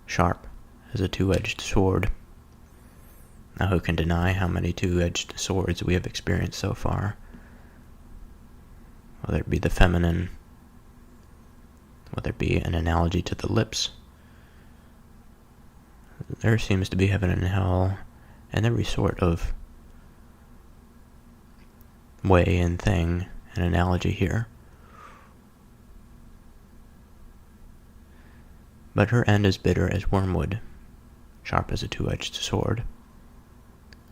sharp as a two-edged sword. Now who can deny how many two-edged swords we have experienced so far? Whether it be the feminine, whether it be an analogy to the lips, there seems to be heaven and hell and every sort of way and thing and analogy here. But her end is bitter as wormwood, sharp as a two-edged sword.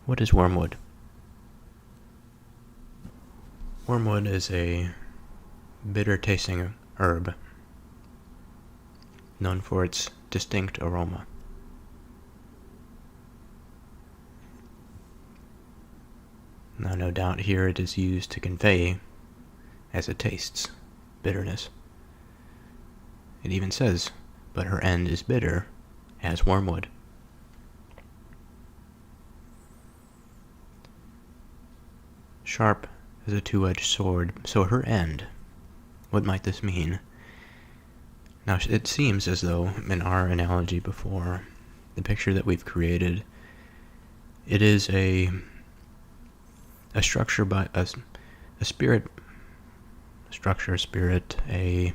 What is wormwood? Wormwood is a bitter-tasting herb known for its distinct aroma. Now, no doubt here it is used to convey, as it tastes, bitterness. It even says, but her end is bitter as wormwood. Sharp as a two-edged sword, so her end. What might this mean? Now, it seems as though, in our analogy before, the picture that we've created, it is a structure by a spirit, a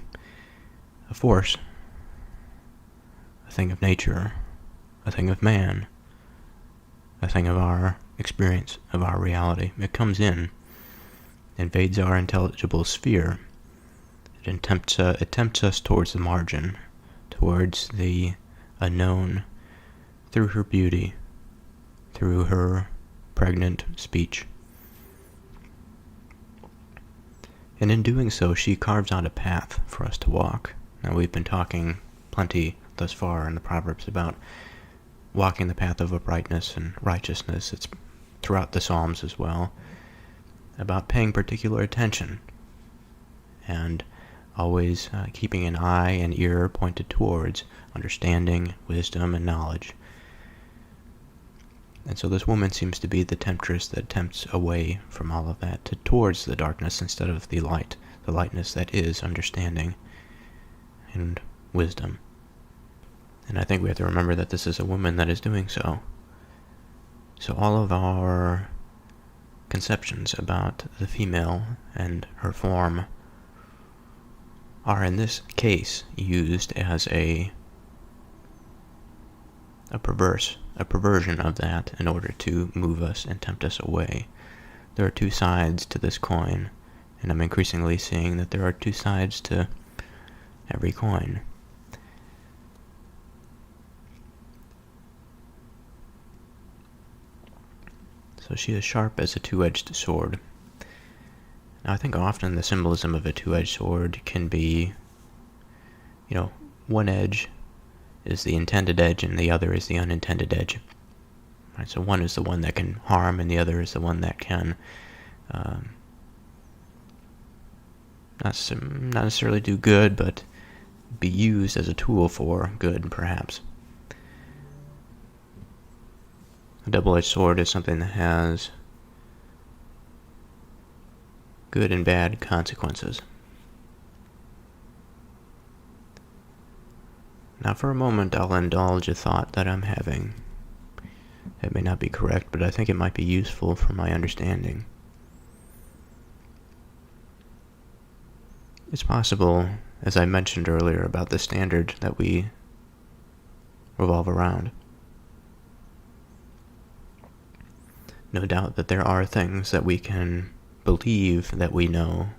force, a thing of nature, a thing of man, a thing of our experience, of our reality. It comes in, invades our intelligible sphere. It tempts us towards the margin, towards the unknown, through her beauty, through her pregnant speech. And in doing so, she carves out a path for us to walk. Now, we've been talking plenty thus far in the Proverbs about walking the path of uprightness and righteousness. It's throughout the Psalms as well, about paying particular attention and always keeping an eye and ear pointed towards understanding, wisdom, and knowledge. And so this woman seems to be the temptress that tempts away from all of that towards the darkness instead of the light, the lightness that is understanding and wisdom. And I think we have to remember that this is a woman that is doing so. So all of our conceptions about the female and her form are in this case used as a perversion of that in order to move us and tempt us away. There are two sides to this coin, and I'm increasingly seeing that there are two sides to every coin. So she is sharp as a two-edged sword. Now, I think often the symbolism of a two-edged sword can be, one edge is the intended edge and the other is the unintended edge. Right, so one is the one that can harm and the other is the one that can not necessarily do good, but be used as a tool for good, perhaps. A double-edged sword is something that has good and bad consequences. Now for a moment I'll indulge a thought that I'm having. It may not be correct, but I think it might be useful for my understanding. It's possible, as I mentioned earlier about the standard that we revolve around, no doubt that there are things that we can believe that we know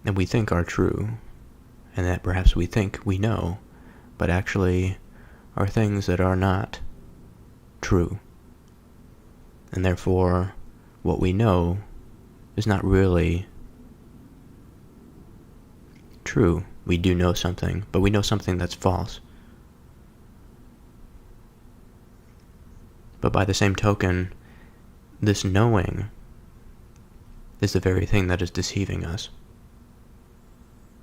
and we think are true, and that perhaps we think we know, but actually are things that are not true. And therefore, what we know is not really true. We do know something, but we know something that's false. But by the same token, this knowing is the very thing that is deceiving us.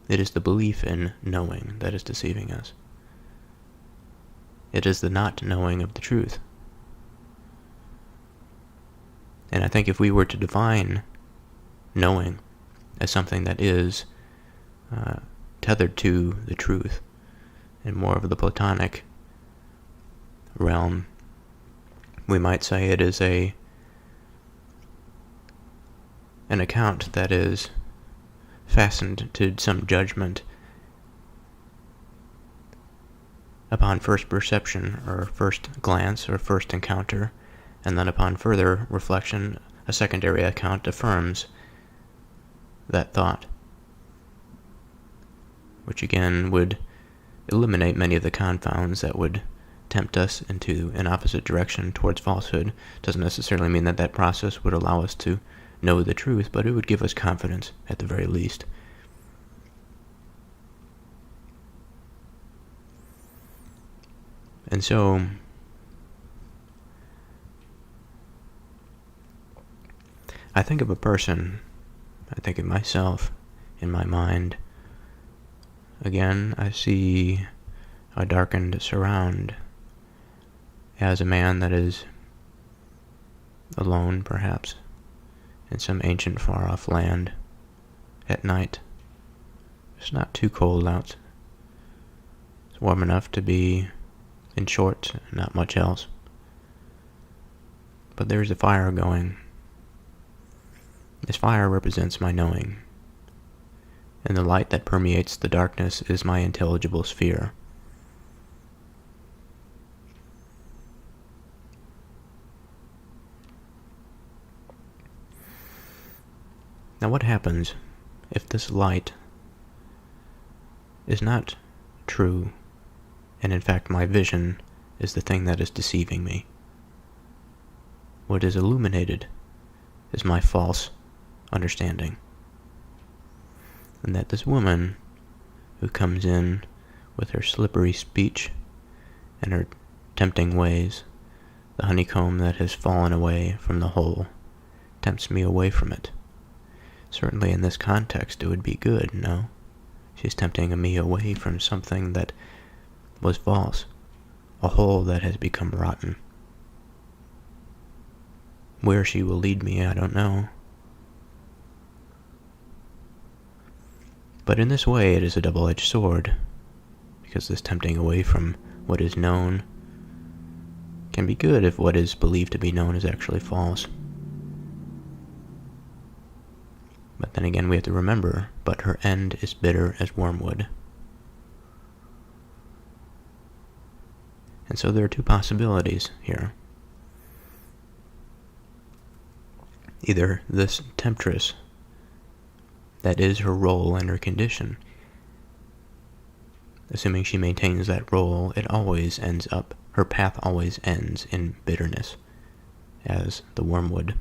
It is the belief in knowing that is deceiving us. It is the not knowing of the truth. And I think if we were to define knowing as something that is tethered to the truth in more of the Platonic realm, we might say it is an account that is fastened to some judgment upon first perception or first glance or first encounter, and then upon further reflection, a secondary account affirms that thought, which again would eliminate many of the confounds that would tempt us into an opposite direction towards falsehood. Doesn't necessarily mean that that process would allow us to know the truth, but it would give us confidence at the very least. And so, I think of a person, I think of myself in my mind. Again, I see a darkened surround as a man that is alone, perhaps, in some ancient far-off land at night. It's not too cold out. It's warm enough to be in shorts and not much else. But there's a fire going. This fire represents my knowing, and the light that permeates the darkness is my intelligible sphere. Now what happens if this light is not true, and in fact my vision is the thing that is deceiving me? What is illuminated is my false understanding. And that this woman who comes in with her slippery speech and her tempting ways, the honeycomb that has fallen away from the hole, tempts me away from it. Certainly in this context it would be good, no? She's tempting me away from something that was false, a hole that has become rotten. Where she will lead me, I don't know. But in this way it is a double-edged sword, because this tempting away from what is known can be good if what is believed to be known is actually false. But then again we have to remember, but her end is bitter as wormwood. And so there are two possibilities here. Either this temptress, that is her role and her condition, assuming she maintains that role, it always ends up, her path always ends in bitterness, as the wormwood.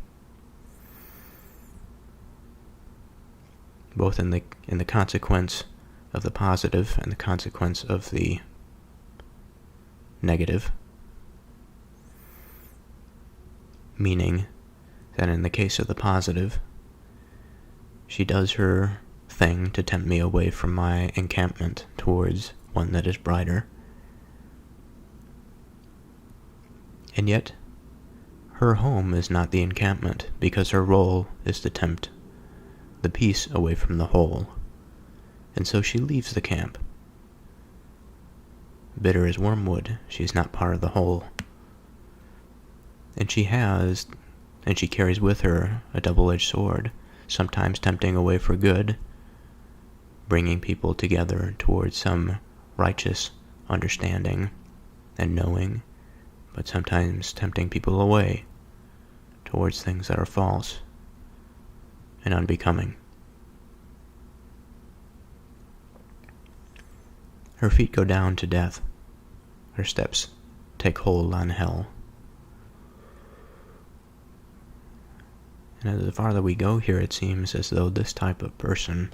Both in the consequence of the positive and the consequence of the negative. Meaning that in the case of the positive, she does her thing to tempt me away from my encampment towards one that is brighter. And yet, her home is not the encampment, because her role is to tempt the piece away from the whole, and so she leaves the camp. Bitter as wormwood, she is not part of the whole. And she carries with her a double-edged sword, sometimes tempting away for good, bringing people together towards some righteous understanding and knowing, but sometimes tempting people away towards things that are false and unbecoming. Her feet go down to death. Her steps take hold on hell. And the farther we go here, it seems as though this type of person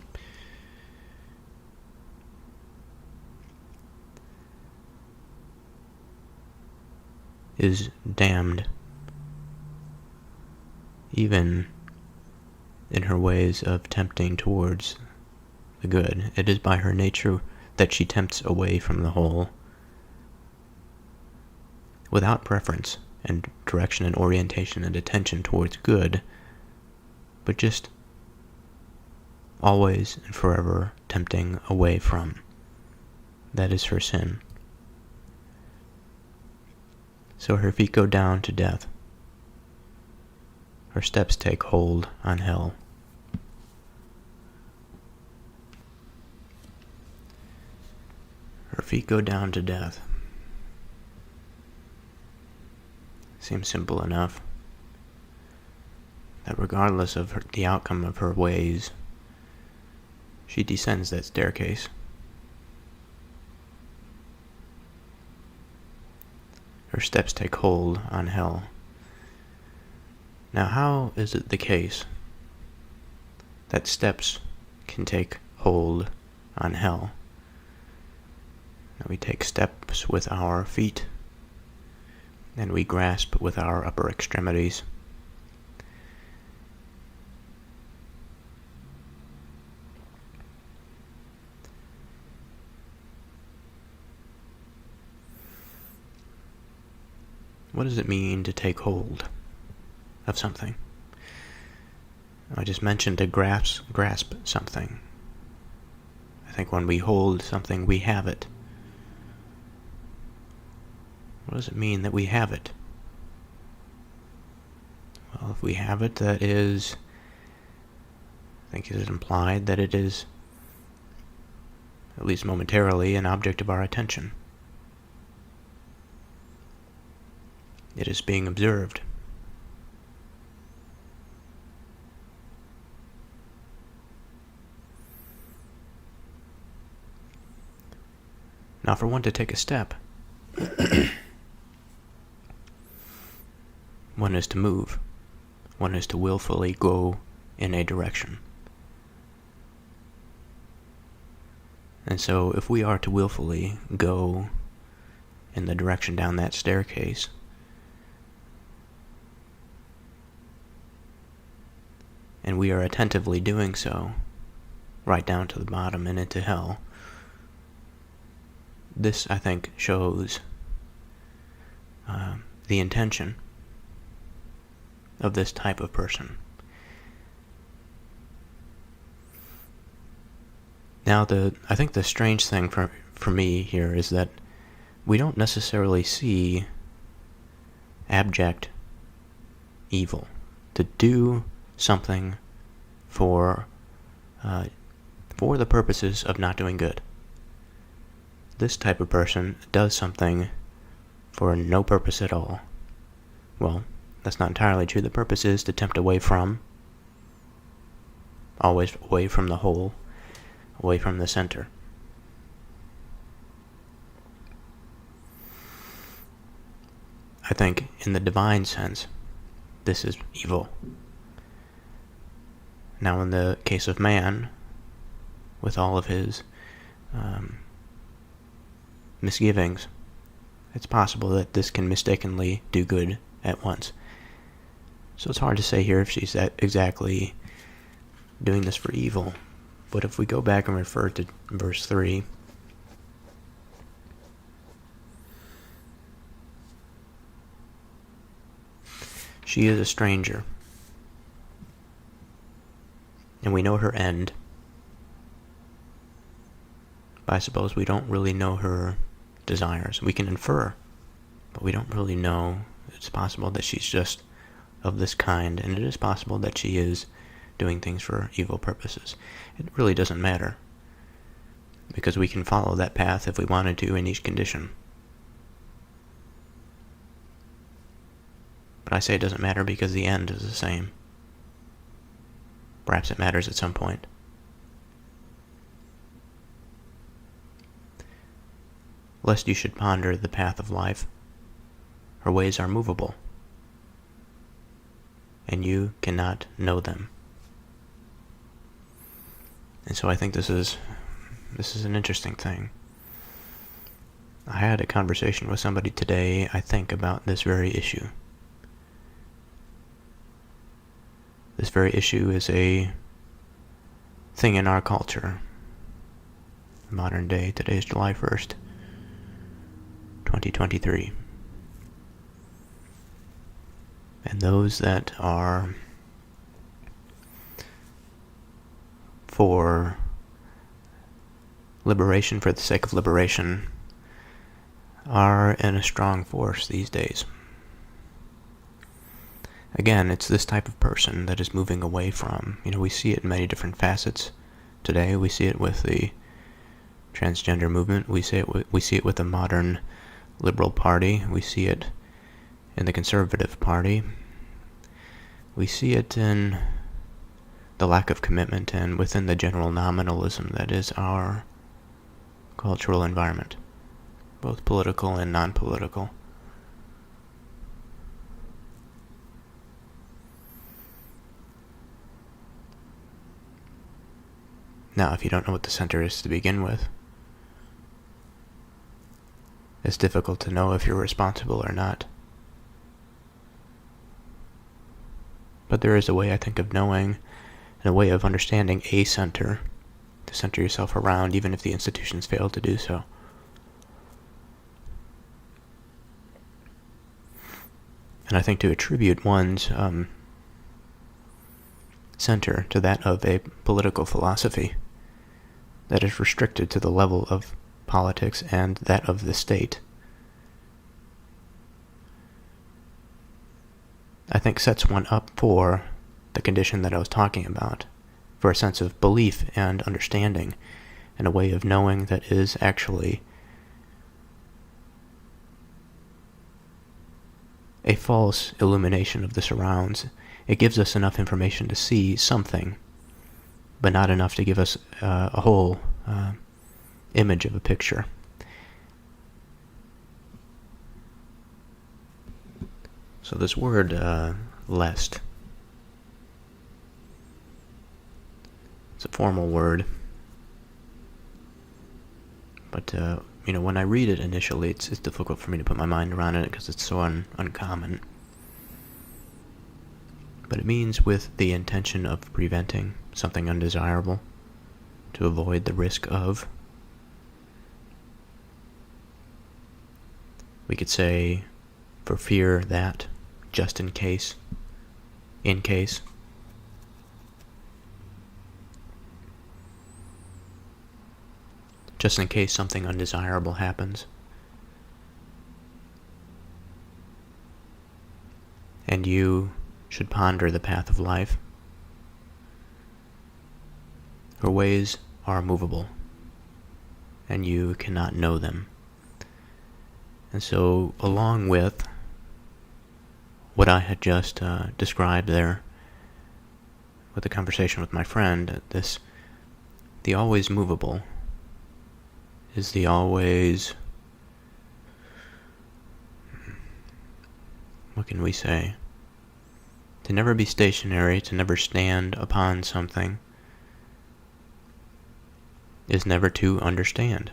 is damned, even in her ways of tempting towards the good. It is by her nature that she tempts away from the whole, without preference and direction and orientation and attention towards good, but just always and forever tempting away from. That is her sin. So her feet go down to death. Her steps take hold on hell. Her feet go down to death. Seems simple enough. That regardless of the outcome of her ways, she descends that staircase. Her steps take hold on hell. Now, how is it the case that steps can take hold on hell? Now, we take steps with our feet, and we grasp with our upper extremities. What does it mean to take hold of something? I just mentioned to grasp something. I think when we hold something, we have it. What does it mean that we have it? Well, if we have it, that is, I think it is implied that it is, at least momentarily, an object of our attention. It is being observed. Now, for one to take a step, one is to move. One is to willfully go in a direction. And so, if we are to willfully go in the direction down that staircase, and we are attentively doing so, right down to the bottom and into hell, this, I think, shows the intention of this type of person. Now, I think the strange thing for me here is that we don't necessarily see abject evil. To do something for the purposes of not doing good. This type of person does something for no purpose at all. Well, that's not entirely true. The purpose is to tempt away from, always away from the whole, away from the center. I think, in the divine sense, this is evil. Now, in the case of man, with all of his misgivings, it's possible that this can mistakenly do good at once. So it's hard to say here if she's exactly doing this for evil. But if we go back and refer to verse 3, she is a stranger. and we know her end, but I suppose we don't really know her desires. We can infer, but we don't really know. It's possible that she's just of this kind, and it is possible that she is doing things for evil purposes. It really doesn't matter, because we can follow that path if we wanted to in each condition. But I say it doesn't matter because the end is the same. Perhaps it matters at some point. Lest you should ponder the path of life, her ways are movable, and you cannot know them. And so I think this is an interesting thing. I had a conversation with somebody today, I think, about this very issue. This very issue is a thing in our culture. Modern day, today is July 1st, 2023. And those that are for liberation for the sake of liberation are in a strong force these days. Again, it's this type of person that is moving away from, we see it in many different facets today. We see it with the transgender movement. We see it with the modern liberal party. We see it in the conservative party. We see it in the lack of commitment and within the general nominalism that is our cultural environment, both political and non-political. Now, if you don't know what the center is to begin with, it's difficult to know if you're responsible or not. But there is a way, I think, of knowing and a way of understanding a center to center yourself around, even if the institutions fail to do so. And I think to attribute one's center to that of a political philosophy that is restricted to the level of politics and that of the state, I think sets one up for the condition that I was talking about, for a sense of belief and understanding, and a way of knowing that is actually a false illumination of the surrounds. It gives us enough information to see something, but not enough to give us a whole image of a picture. So this word, lest, it's a formal word, but when I read it initially, it's difficult for me to put my mind around it because it's so uncommon. But it means with the intention of preventing something undesirable, to avoid the risk of. We could say, for fear that, just in case, in case. Just in case something undesirable happens. And you should ponder the path of life. Her ways are movable, and you cannot know them. And so, along with what I had just described there, with the conversation with my friend, the always movable is the always, what can we say? To never be stationary, to never stand upon something, is never to understand,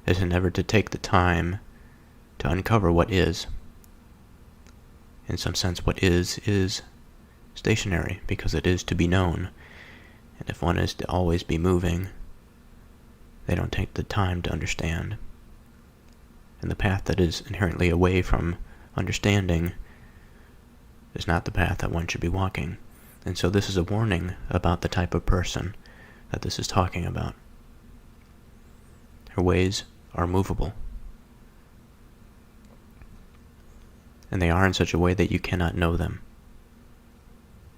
is never to take the time to uncover what is. In some sense, what is stationary, because it is to be known. And if one is to always be moving, they don't take the time to understand. And the path that is inherently away from understanding is not the path that one should be walking. And so this is a warning about the type of person that this is talking about. Her ways are movable. And they are in such a way that you cannot know them.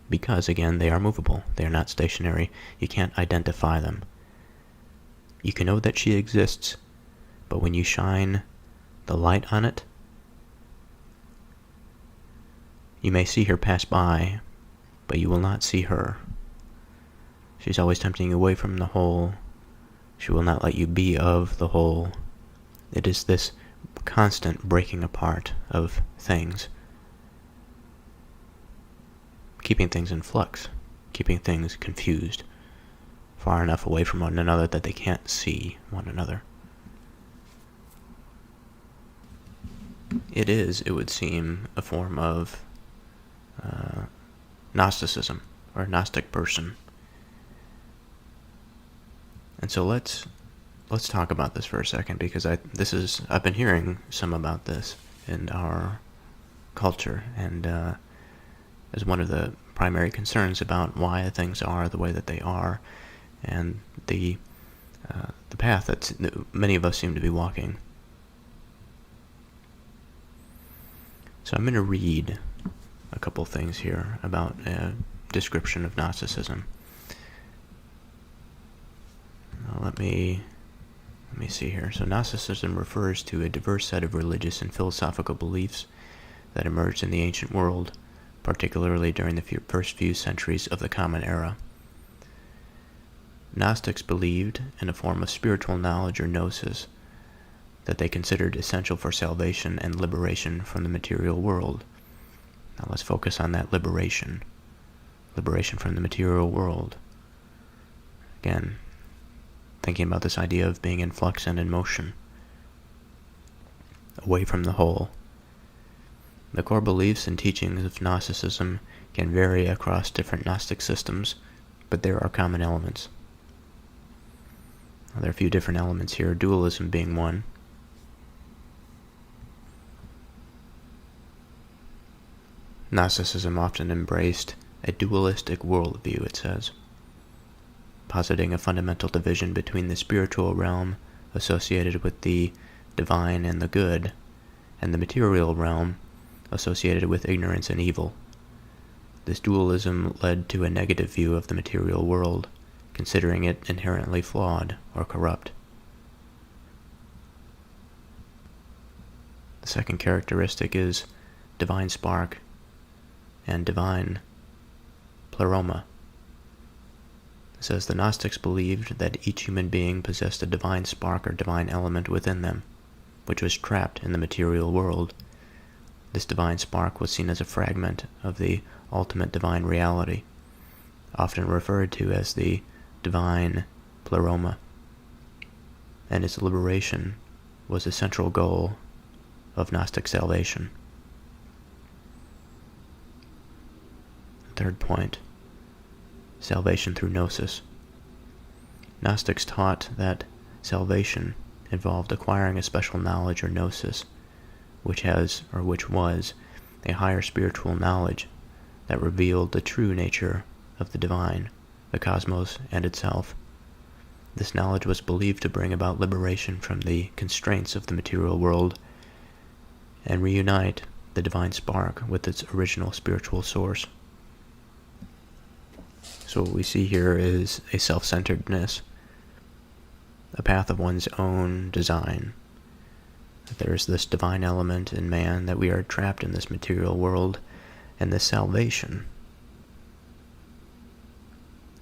Because, again, they are movable. They are not stationary. You can't identify them. You can know that she exists, but when you shine the light on it, you may see her pass by, but you will not see her. She's always tempting you away from the whole. She will not let you be of the whole. It is this constant breaking apart of things, keeping things in flux, keeping things confused, far enough away from one another that they can't see one another. It is, it would seem, a form of Gnosticism, or a Gnostic person. And so let's talk about this for a second, because I've been hearing some about this in our culture, and as one of the primary concerns about why things are the way that they are, and the path that many of us seem to be walking. So I'm going to read a couple things here about a description of Gnosticism. Let me see here. So Gnosticism refers to a diverse set of religious and philosophical beliefs that emerged in the ancient world, particularly during the first few centuries of the Common Era. Gnostics believed in a form of spiritual knowledge or gnosis that they considered essential for salvation and liberation from the material world. Now let's focus on that liberation. Liberation from the material world. Again, thinking about this idea of being in flux and in motion, away from the whole. The core beliefs and teachings of Gnosticism can vary across different Gnostic systems, but there are common elements. Now, there are a few different elements here, dualism being one. Gnosticism often embraced a dualistic worldview, it says, positing a fundamental division between the spiritual realm associated with the divine and the good, and the material realm associated with ignorance and evil. This dualism led to a negative view of the material world, considering it inherently flawed or corrupt. The second characteristic is divine spark and divine pleroma. It says the Gnostics believed that each human being possessed a divine spark or divine element within them, which was trapped in the material world. This divine spark was seen as a fragment of the ultimate divine reality, often referred to as the divine pleroma, and its liberation was the central goal of Gnostic salvation. Third point, salvation through gnosis. Gnostics taught that salvation involved acquiring a special knowledge or gnosis, which was a higher spiritual knowledge that revealed the true nature of the divine, the cosmos, and itself. This knowledge was believed to bring about liberation from the constraints of the material world and reunite the divine spark with its original spiritual source. So what we see here is a self-centeredness, a path of one's own design. That there is this divine element in man, that we are trapped in this material world, and this salvation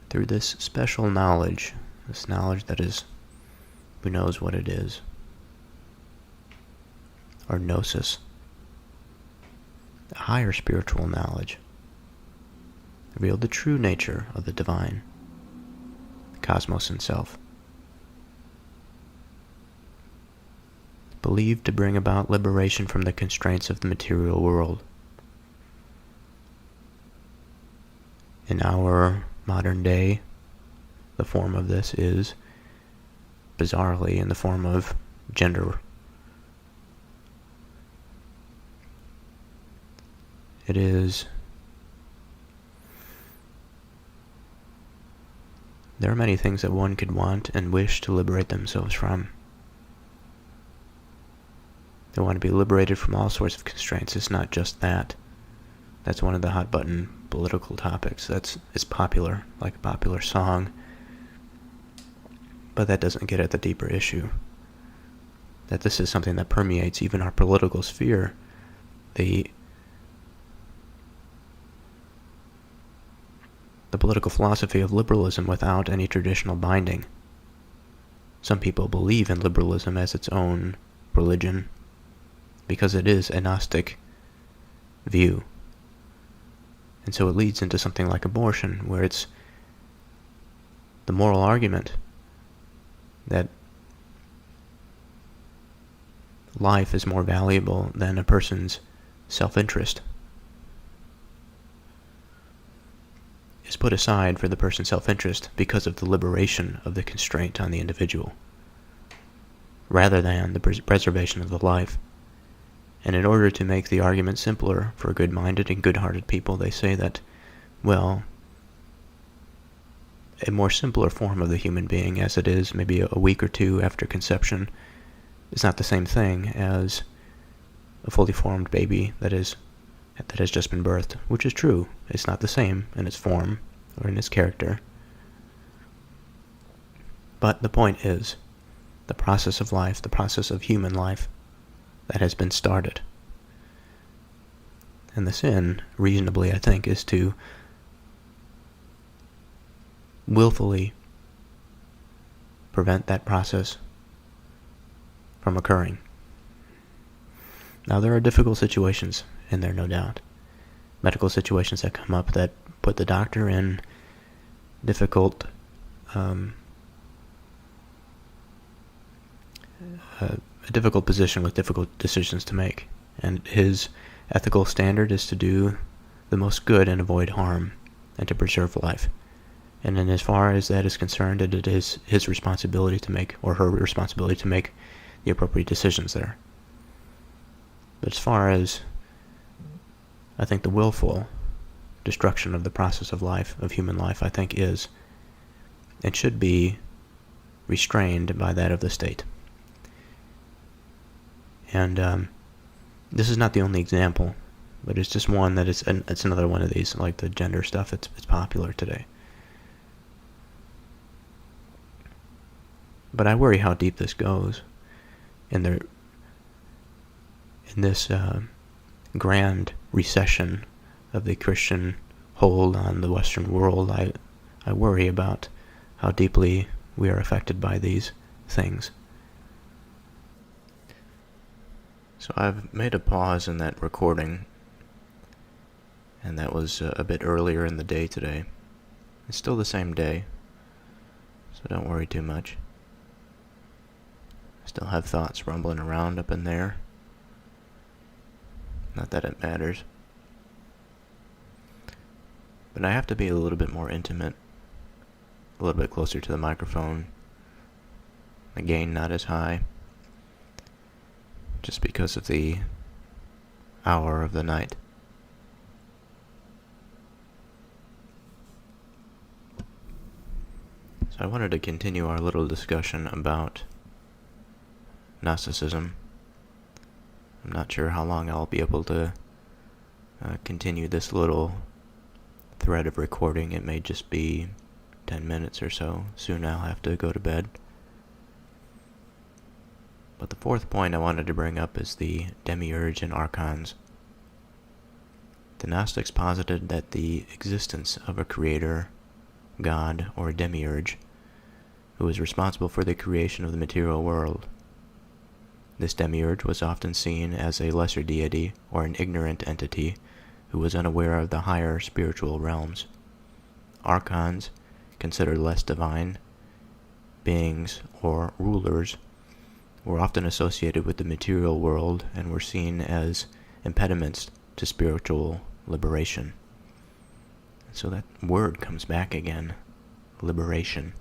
through this special knowledge, this knowledge that is, who knows what it is, or gnosis, a higher spiritual knowledge, revealed the true nature of the divine, the cosmos itself. Believed to bring about liberation from the constraints of the material world. In our modern day, the form of this is, bizarrely, in the form of gender. It is There are many things that one could want and wish to liberate themselves from. They want to be liberated from all sorts of constraints. It's not just that. That's one of the hot-button political topics. It's popular, like a popular song. But that doesn't get at the deeper issue. That this is something that permeates even our political sphere. The political philosophy of liberalism without any traditional binding. Some people believe in liberalism as its own religion because it is a Gnostic view. And so it leads into something like abortion, where it's the moral argument that life is more valuable than a person's self-interest is put aside for the person's self-interest because of the liberation of the constraint on the individual, rather than the preservation of the life. And in order to make the argument simpler for good-minded and good-hearted people, they say that, well, a more simpler form of the human being, as it is maybe a week or two after conception, is not the same thing as a fully formed baby that has just been birthed, which is true. It's not the same in its form or in its character. But the point is, the process of life, the process of human life, that has been started. And the sin, reasonably, I think, is to willfully prevent that process from occurring. Now, there are difficult situations in there, no doubt. Medical situations that come up that put the doctor in a difficult position with difficult decisions to make. And his ethical standard is to do the most good and avoid harm, and to preserve life. And in as far as that is concerned, it is his responsibility to make, or her responsibility to make, the appropriate decisions there. But as far as, I think, the willful destruction of the process of life, of human life, I think is, and should be, restrained by that of the state. And this is not the only example, but it's just one that it's another one of these, like the gender stuff. It's popular today. But I worry how deep this goes in this grand recession of the Christian hold on the Western world. I worry about how deeply we are affected by these things. So I've made a pause in that recording, and that was a bit earlier in the day today. It's still the same day, so don't worry too much. Still have thoughts rumbling around up in there. Not that it matters. But I have to be a little bit more intimate, a little bit closer to the microphone. The gain not as high, just because of the hour of the night. So I wanted to continue our little discussion about Gnosticism. I'm not sure how long I'll be able to continue this little thread of recording. It may just be 10 minutes or so. Soon I'll have to go to bed. But the fourth point I wanted to bring up is the demiurge and archons. The Gnostics posited that the existence of a creator, God, or a demiurge, who was responsible for the creation of the material world. This demiurge was often seen as a lesser deity or an ignorant entity who was unaware of the higher spiritual realms. Archons, considered less divine beings or rulers, were often associated with the material world and were seen as impediments to spiritual liberation. So that word comes back again, liberation.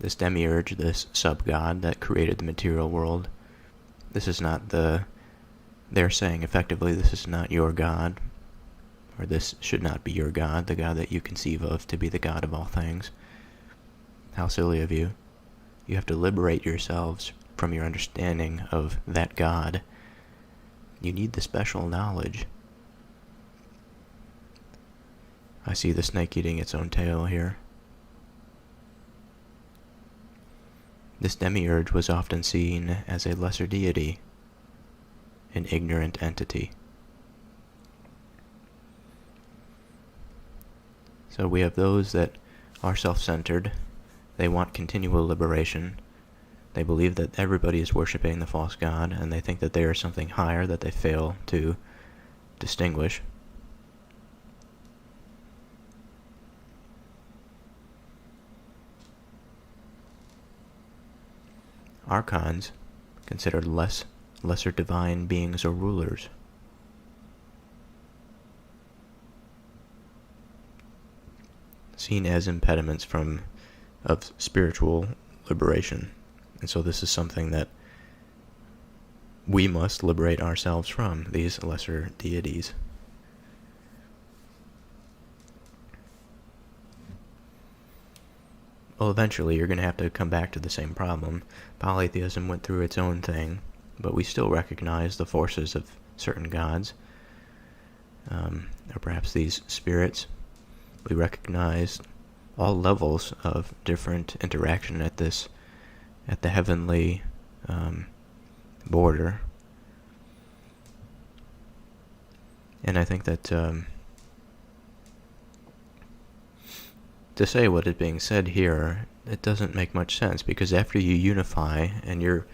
This demiurge, this sub-god that created the material world, they're saying effectively, this is not your God, or this should not be your God, the God that you conceive of to be the God of all things. How silly of you. You have to liberate yourselves from your understanding of that God. You need the special knowledge. I see the snake eating its own tail here. This demiurge was often seen as a lesser deity, an ignorant entity. So we have those that are self-centered. They want continual liberation. They believe that everybody is worshiping the false god, and they think that they are something higher that they fail to distinguish. Archons, considered lesser divine beings or rulers. Seen as impediments of spiritual liberation. And so this is something that we must liberate ourselves from, these lesser deities. Well, eventually you're going to have to come back to the same problem. Polytheism went through its own thing, but we still recognize the forces of certain gods, or perhaps these spirits. We recognize all levels of different interaction at the heavenly border. And I think that to say what is being said here, it doesn't make much sense, because after you unify and you're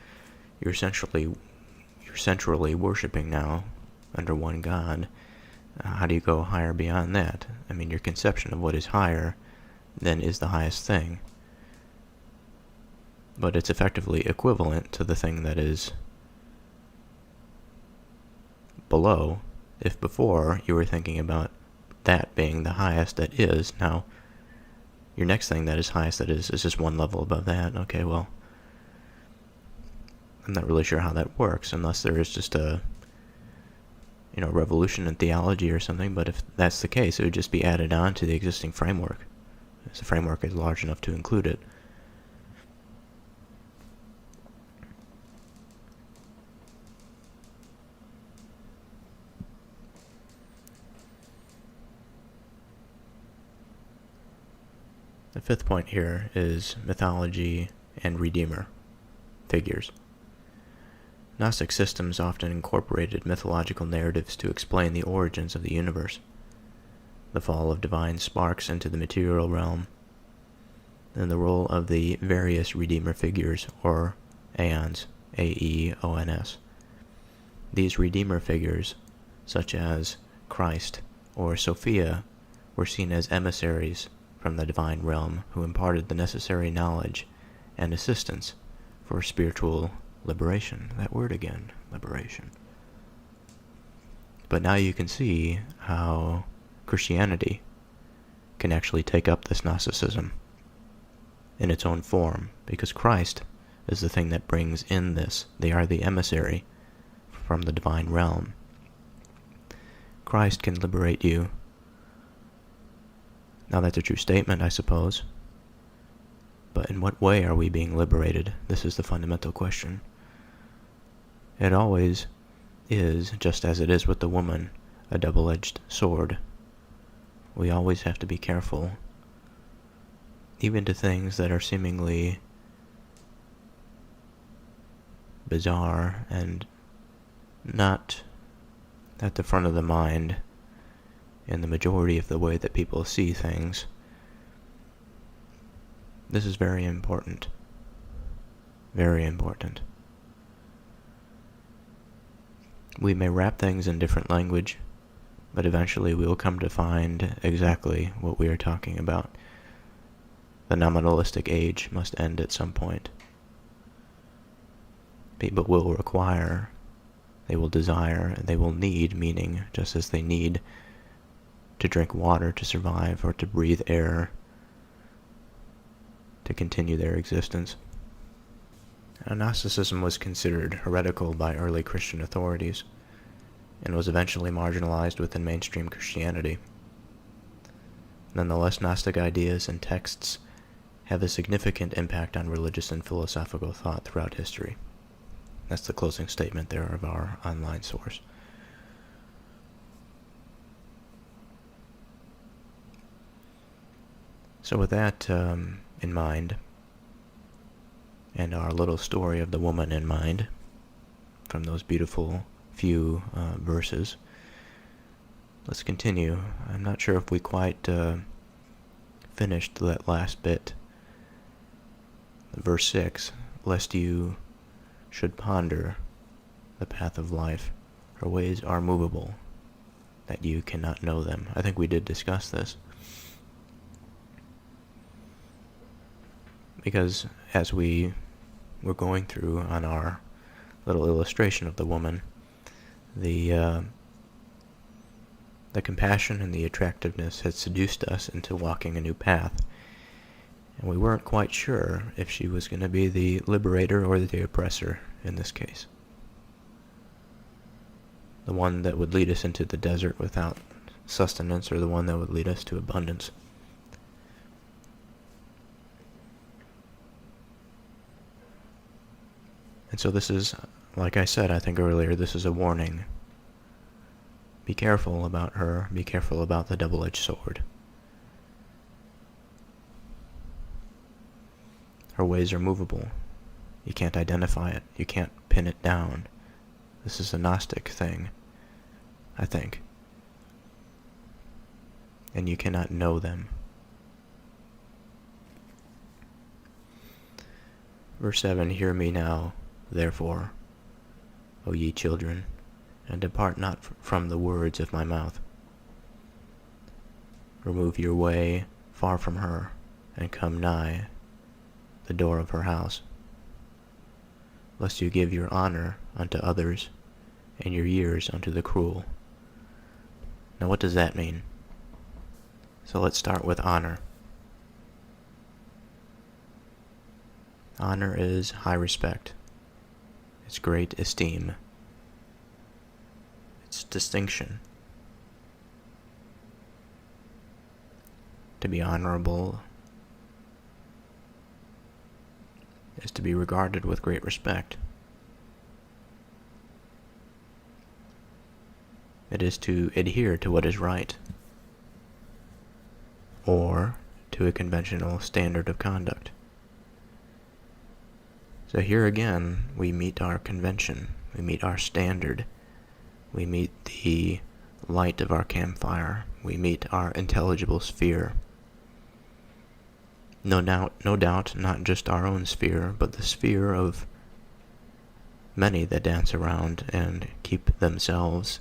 centrally worshiping now under one God, how do you go higher beyond that? I mean, your conception of what is higher then is the highest thing. But it's effectively equivalent to the thing that is below, if before you were thinking about that being the highest that is. Now, your next thing that is highest that is just one level above that. Okay, well, I'm not really sure how that works, unless there is just a revolution in theology or something. But if that's the case, it would just be added on to the existing framework, as the framework is large enough to include it. The fifth point here is mythology and redeemer figures. Gnostic systems often incorporated mythological narratives to explain the origins of the universe, the fall of divine sparks into the material realm, and the role of the various redeemer figures, or aeons, A-E-O-N-S. These redeemer figures, such as Christ or Sophia, were seen as emissaries from the divine realm who imparted the necessary knowledge and assistance for spiritual liberation. That word again, liberation. But now you can see how Christianity can actually take up this Gnosticism in its own form, because Christ is the thing that brings in this. They are the emissary from the divine realm. Christ can liberate you. Now that's a true statement, I suppose. But in what way are we being liberated? This is the fundamental question. It always is, just as it is with the woman, a double-edged sword. We always have to be careful, even to things that are seemingly bizarre and not at the front of the mind in the majority of the way that people see things. This is very important. Very important. We may wrap things in different language, but eventually we will come to find exactly what we are talking about. The nominalistic age must end at some point. People will require, they will desire, they will need meaning, just as they need to drink water to survive, or to breathe air to continue their existence. Gnosticism was considered heretical by early Christian authorities, and was eventually marginalized within mainstream Christianity. Nonetheless, Gnostic ideas and texts have a significant impact on religious and philosophical thought throughout history. That's the closing statement there of our online source. So with that in mind, and our little story of the woman in mind, from those beautiful few verses, let's continue. I'm not sure if we quite finished that last bit. Verse 6, lest you should ponder the path of life. Her ways are movable, that you cannot know them. I think we did discuss this. Because as we were going through on our little illustration of the woman, the compassion and the attractiveness had seduced us into walking a new path. And we weren't quite sure if she was going to be the liberator or the oppressor in this case. The one that would lead us into the desert without sustenance, or the one that would lead us to abundance. And so this is, like I said, I think earlier, this is a warning. Be careful about her. Be careful about the double-edged sword. Her ways are movable. You can't identify it. You can't pin it down. This is a Gnostic thing, I think. And you cannot know them. Verse 7, hear me now, therefore, O ye children, and depart not from the words of my mouth. Remove your way far from her, and come nigh the door of her house, lest you give your honor unto others, and your years unto the cruel. Now what does that mean? So let's start with honor. Honor is high respect. It's great esteem. It's distinction. To be honorable is to be regarded with great respect. It is to adhere to what is right, or to a conventional standard of conduct. So here again, we meet our convention, we meet our standard, we meet the light of our campfire, we meet our intelligible sphere. No doubt, not just our own sphere, but the sphere of many that dance around and keep themselves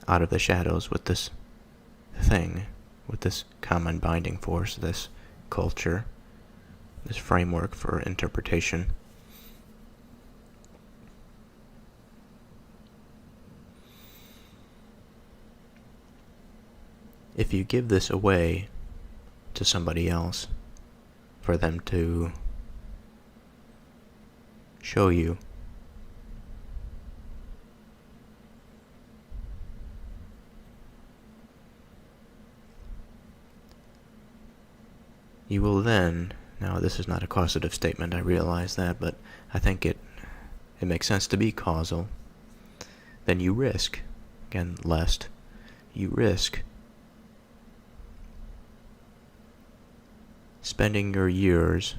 out of the shadows with this thing, with this common binding force, this culture, this framework for interpretation. If you give this away to somebody else for them to show you, you will then, now this is not a causative statement, I realize that, but I think it makes sense to be causal, then you risk, again, lest, you risk spending your years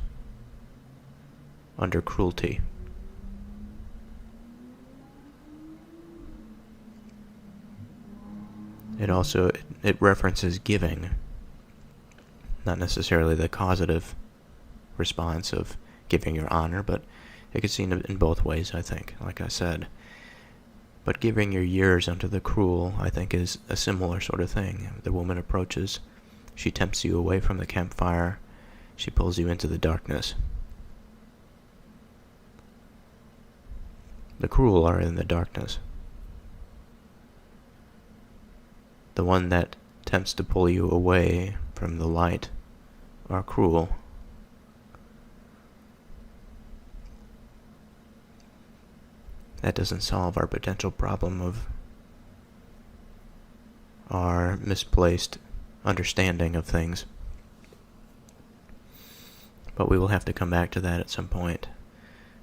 under cruelty. It references giving, not necessarily the causative response of giving your honor, but it could seem in both ways, I think, like I said. But giving your years unto the cruel, I think, is a similar sort of thing. The woman approaches, she tempts you away from the campfire, she pulls you into the darkness. The cruel are in the darkness. The one that attempts to pull you away from the light are cruel. that doesn't solve our potential problem of our misplaced understanding of things. But we will have to come back to that at some point.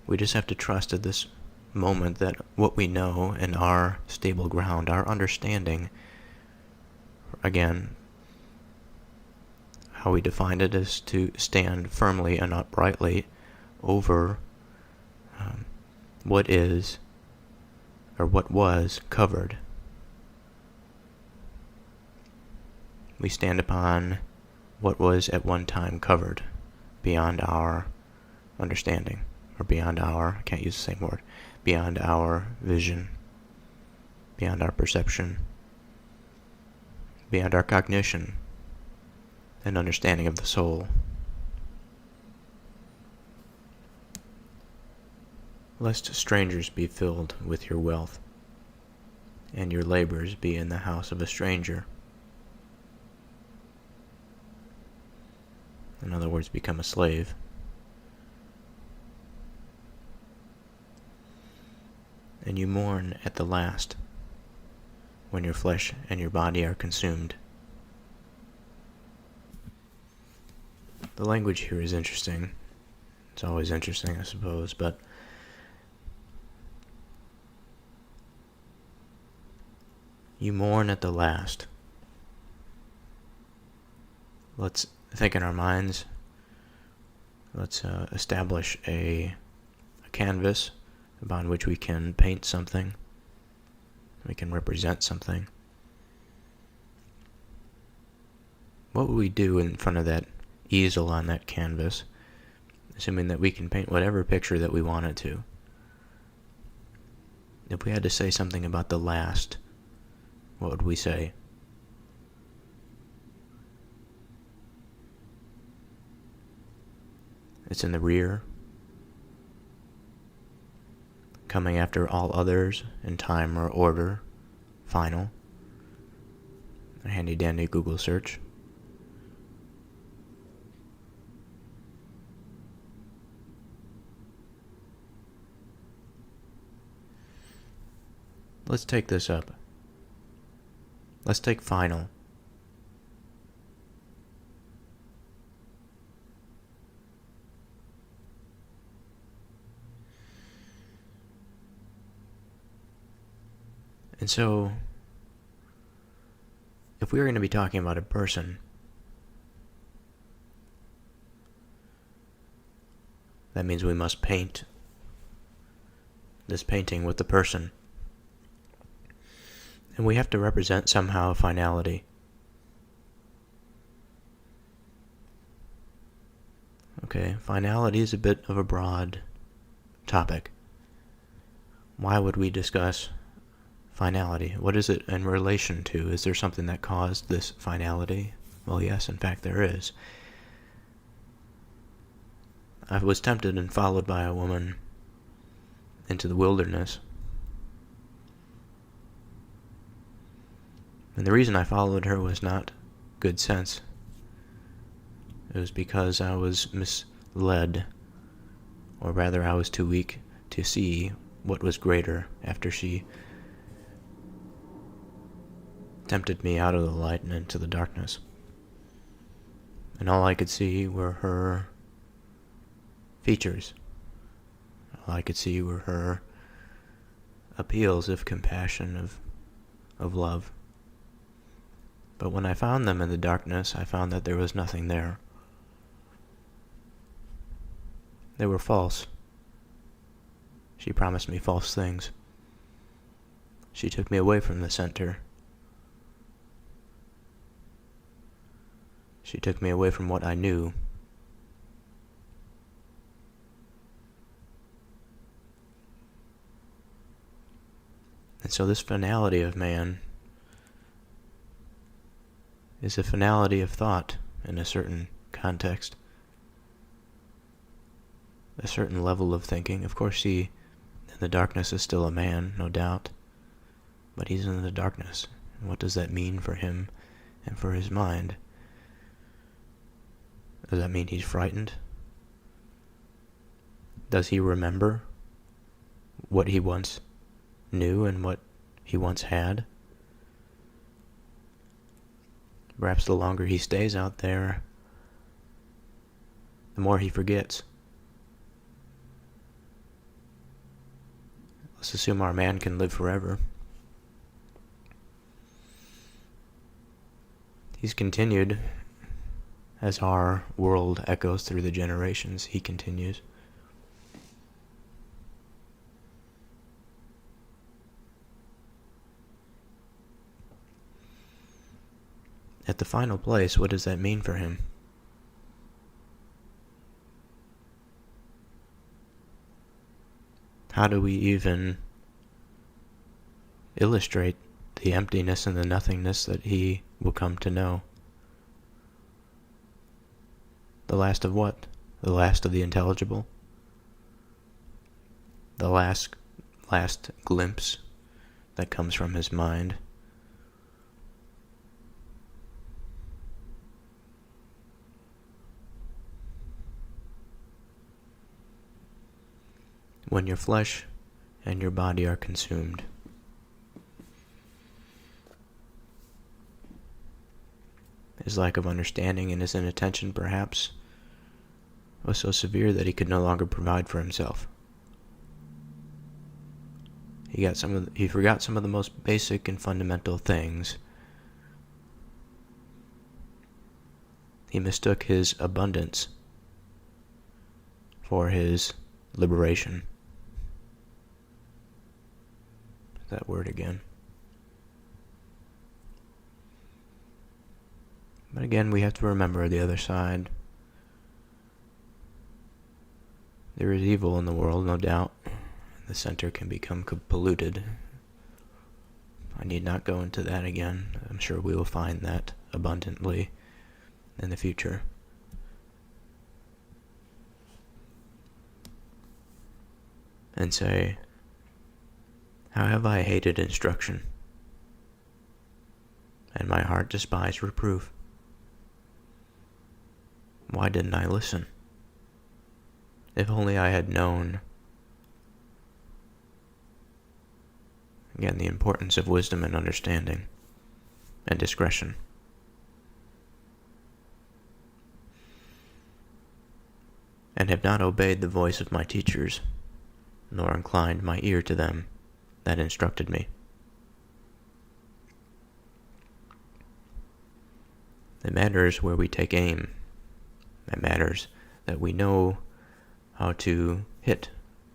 We just have to trust at this moment that what we know and our stable ground, our understanding, again, how we defined it is to stand firmly and uprightly over what is, or what was, covered. We stand upon what was at one time covered, beyond our understanding, or beyond our, I can't use the same word, beyond our vision, beyond our perception, beyond our cognition and understanding of the soul. Lest strangers be filled with your wealth, and your labors be in the house of a stranger. In other words, become a slave. And you mourn at the last, when your flesh and your body are consumed. The language here is interesting. It's always interesting, I suppose, but you mourn at the last. Let's think in our minds. Let's establish a canvas upon which we can paint something. We can represent something. What would we do in front of that easel on that canvas, assuming that we can paint whatever picture that we wanted to? If we had to say something about the last, what would we say? It's in the rear, coming after all others in time or order, final. A handy-dandy Google search. Let's take this up. Let's take final. And so, if we are going to be talking about a person, that means we must paint this painting with the person. And we have to represent somehow finality. Okay, finality is a bit of a broad topic. Why would we discuss finality? What is it in relation to? Is there something that caused this finality? Well, yes, in fact there is. I was tempted and followed by a woman into the wilderness. And the reason I followed her was not good sense. It was because I was misled, or rather I was too weak to see what was greater after she tempted me out of the light and into the darkness. And all I could see were her features. All I could see were her appeals of compassion, of love. But when I found them in the darkness, I found that there was nothing there. They were false. She promised me false things. She took me away from the center. She took me away from what I knew. And so this finality of man is a finality of thought in a certain context, a certain level of thinking. Of course, he in the darkness is still a man, no doubt, but he's in the darkness. And what does that mean for him and for his mind? Does that mean he's frightened? Does he remember what he once knew and what he once had. Perhaps the longer he stays out there, the more he forgets. Let's assume our man can live forever. He's continued, as our world echoes through the generations, he continues. At the final place, what does that mean for him? How do we even illustrate the emptiness and the nothingness that he will come to know? The last of what? The last of the intelligible? The last glimpse that comes from his mind? When your flesh and your body are consumed. His lack of understanding and his inattention, perhaps, was so severe that he could no longer provide for himself. He forgot some of the most basic and fundamental things. He mistook his abundance for his liberation. That word again. But again, we have to remember the other side. There is evil in the world, no doubt. The center can become polluted. I need not go into that again. I'm sure we will find that abundantly in the future. And say, how have I hated instruction, and my heart despised reproof? Why didn't I listen? If only I had known, again, the importance of wisdom and understanding and discretion. And have not obeyed the voice of my teachers, nor inclined my ear to them that instructed me. It matters where we take aim. It matters that we know how to hit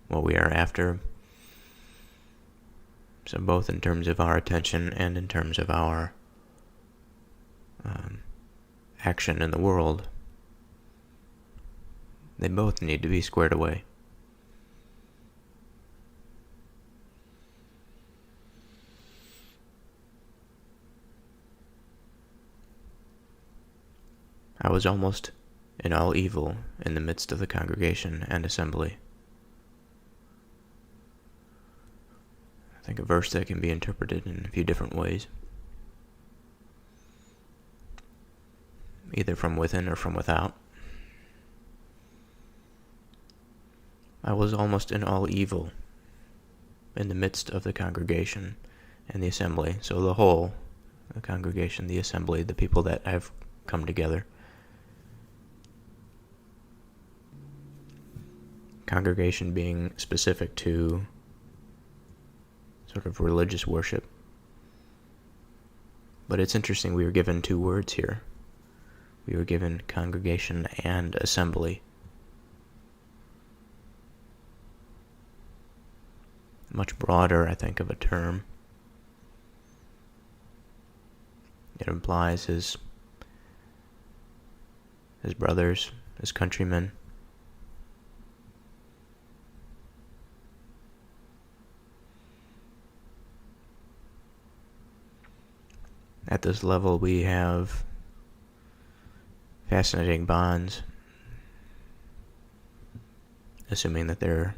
what we are after. So both in terms of our attention and in terms of our action in the world, they both need to be squared away. I was almost in all evil in the midst of the congregation and assembly. I think a verse that can be interpreted in a few different ways, either from within or from without. I was almost in all evil in the midst of the congregation and the assembly. So the whole, the congregation, the assembly, the people that have come together. Congregation being specific to sort of religious worship. But it's interesting, we were given two words here. We were given congregation and assembly. Much broader, I think, of a term. It implies his brothers, his countrymen. At this level, we have fascinating bonds, assuming that they're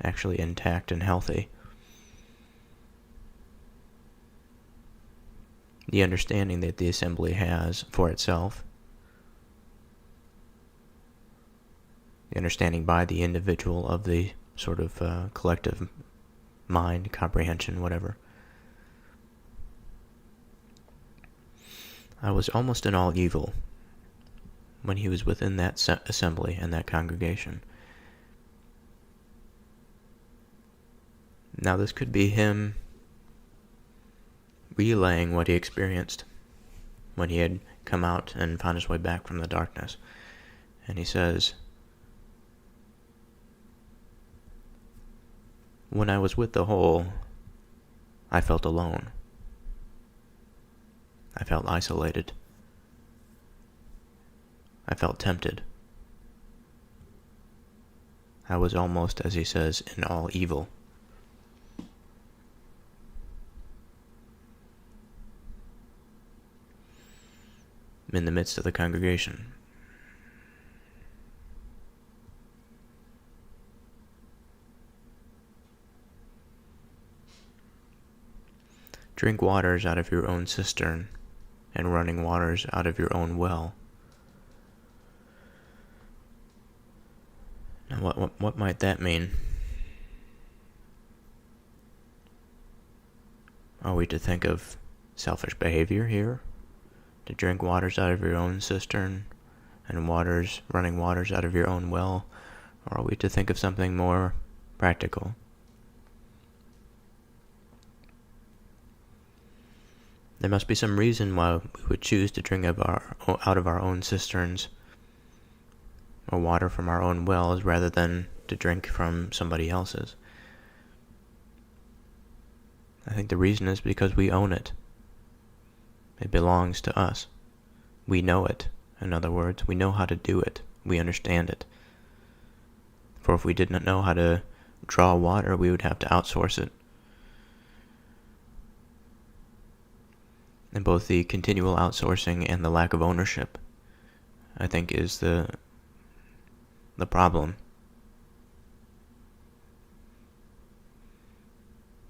actually intact and healthy. The understanding that the assembly has for itself, the understanding by the individual of the sort of collective mind, comprehension, whatever. I was almost in all evil when he was within that assembly and that congregation. Now this could be him relaying what he experienced when he had come out and found his way back from the darkness. And he says, "When I was with the whole, I felt alone. I felt isolated. I felt tempted. I was almost, as he says, in all evil." In the midst of the congregation. Drink waters out of your own cistern, and running waters out of your own well. Now what might that mean? Are we to think of selfish behavior here? To drink waters out of your own cistern and running waters out of your own well? Or are we to think of something more practical? There must be some reason why we would choose to drink out of our own cisterns or water from our own wells rather than to drink from somebody else's. I think the reason is because we own it. It belongs to us. We know it. In other words, we know how to do it. We understand it. For if we did not know how to draw water, we would have to outsource it. And both the continual outsourcing and the lack of ownership, I think, is the problem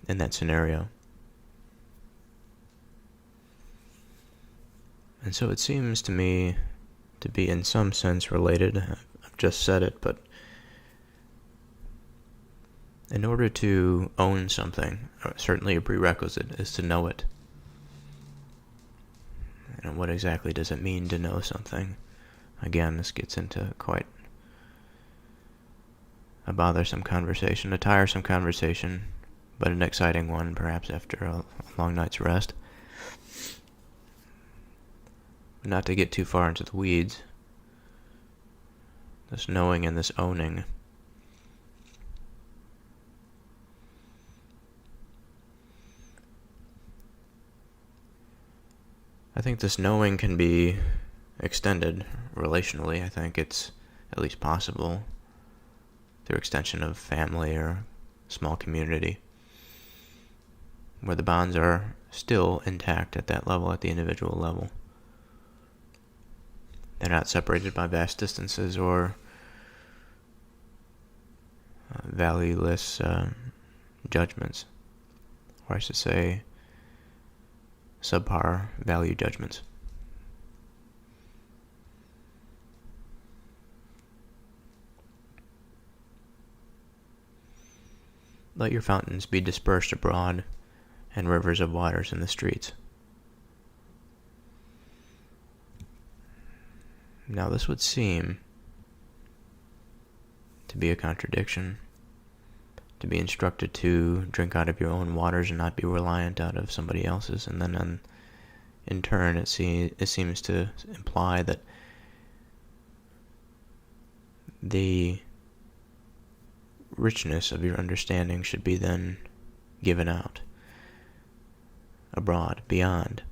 in that scenario. And so it seems to me to be in some sense related. I've just said it, but in order to own something, certainly a prerequisite is to know it. And what exactly does it mean to know something? Again, this gets into quite a bothersome conversation, a tiresome conversation, but an exciting one, perhaps after a long night's rest. Not to get too far into the weeds, this knowing and this owning. I think this knowing can be extended relationally. I think it's at least possible through extension of family or small community, where the bonds are still intact at that level, at the individual level. They're not separated by vast distances or valueless judgments, or I should say subpar value judgments. Let your fountains be dispersed abroad, and rivers of waters in the streets. Now this would seem to be a contradiction, to be instructed to drink out of your own waters and not be reliant out of somebody else's, and then in turn it seems to imply that the richness of your understanding should be then given out abroad, beyond,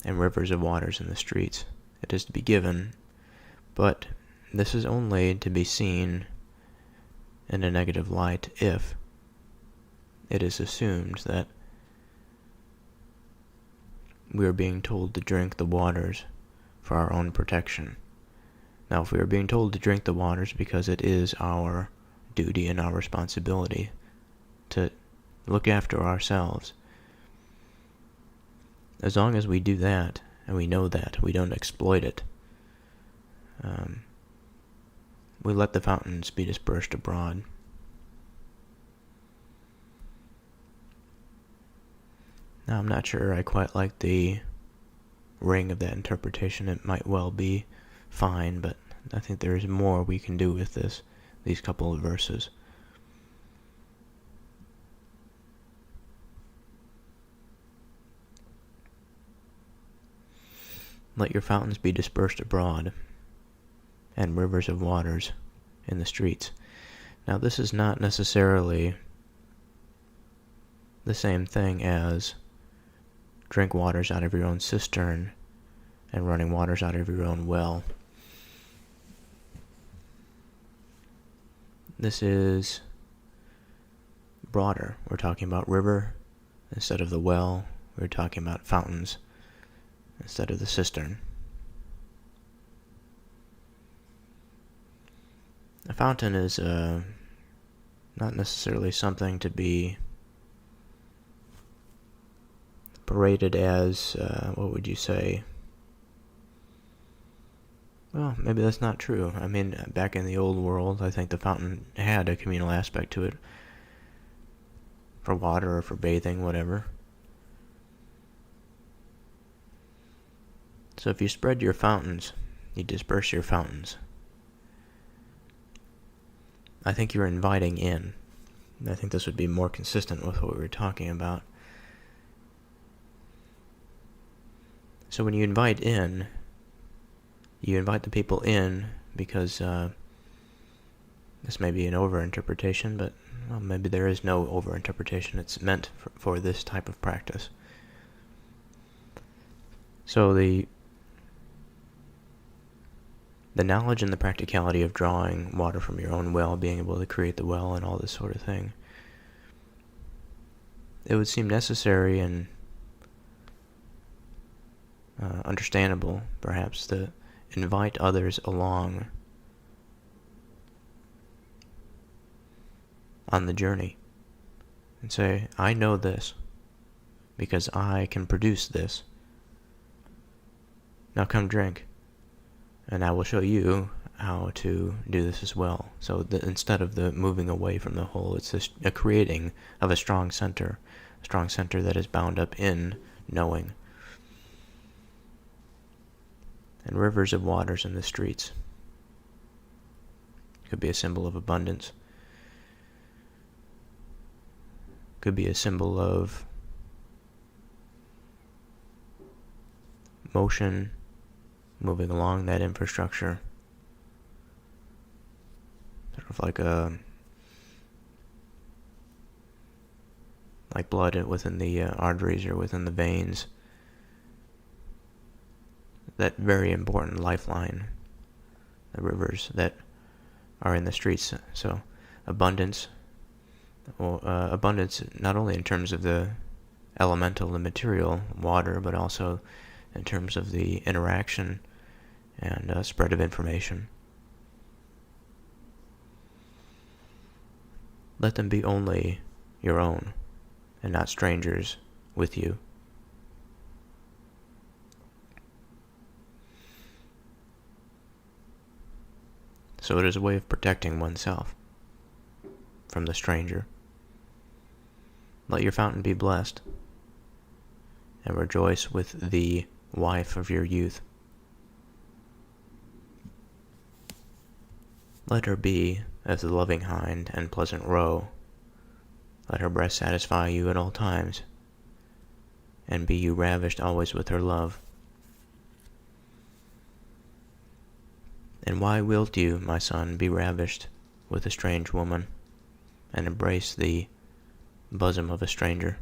and rivers of waters in the streets. It is to be given, but this is only to be seen in a negative light if it is assumed that we are being told to drink the waters for our own protection. Now, if we are being told to drink the waters because it is our duty and our responsibility to look after ourselves, as long as we do that, and we know that, we don't exploit it, we let the fountains be dispersed abroad. Now, I'm not sure I quite like the ring of that interpretation. It might well be fine, but I think there is more we can do with these couple of verses. Let your fountains be dispersed abroad, and rivers of waters in the streets. Now, this is not necessarily the same thing as drink waters out of your own cistern and running waters out of your own well. This is broader. We're talking about river instead of the well. We're talking about fountains instead of the cistern. A fountain is not necessarily something to be paraded as, what would you say? Well, maybe that's not true. I mean, back in the old world, I think the fountain had a communal aspect to it. For water or for bathing, whatever. So if you spread your fountains, you disperse your fountains, I think you're inviting in. I think this would be more consistent with what we were talking about. So when you invite in, you invite the people in because this may be an overinterpretation, but well, maybe there is no overinterpretation. It's meant for this type of practice. So the knowledge and the practicality of drawing water from your own well, being able to create the well and all this sort of thing, it would seem necessary and understandable, perhaps, to invite others along on the journey and say, I know this because I can produce this. Now come drink, and I will show you how to do this as well. So instead of the moving away from the whole, it's a creating of a strong center that is bound up in knowing. And rivers of waters in the streets could be a symbol of abundance. Could be a symbol of motion, moving along that infrastructure. Sort of like blood within the arteries or within the veins. That very important lifeline, the rivers that are in the streets. So abundance, abundance not only in terms of the elemental and material water, but also in terms of the interaction and spread of information. Let them be only your own and not strangers with you. So it is a way of protecting oneself from the stranger. Let your fountain be blessed, and rejoice with the wife of your youth. Let her be as the loving hind and pleasant roe. Let her breast satisfy you at all times, and be you ravished always with her love. And why wilt you, my son, be ravished with a strange woman, and embrace the bosom of a stranger?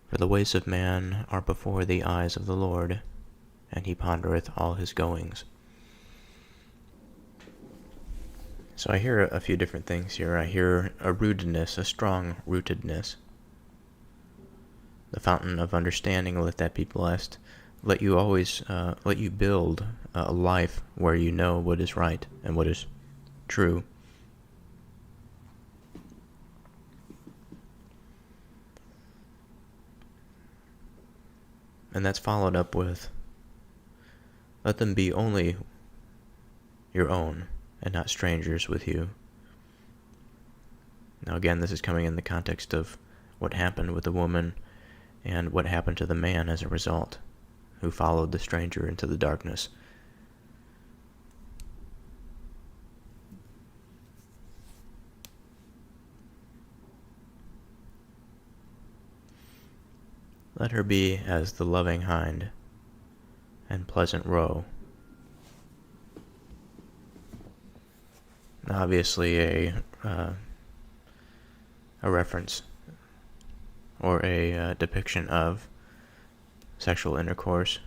For the ways of man are before the eyes of the Lord, and he pondereth all his goings. So I hear a few different things here. I hear a rootedness, a strong rootedness. The fountain of understanding, let that be blessed. Let you build a life where you know what is right and what is true. And that's followed up with, let them be only your own and not strangers with you. Now again, this is coming in the context of what happened with the woman and what happened to the man as a result, who followed the stranger into the darkness. Let her be as the loving hind and pleasant roe. Obviously a reference or a depiction of sexual intercourse,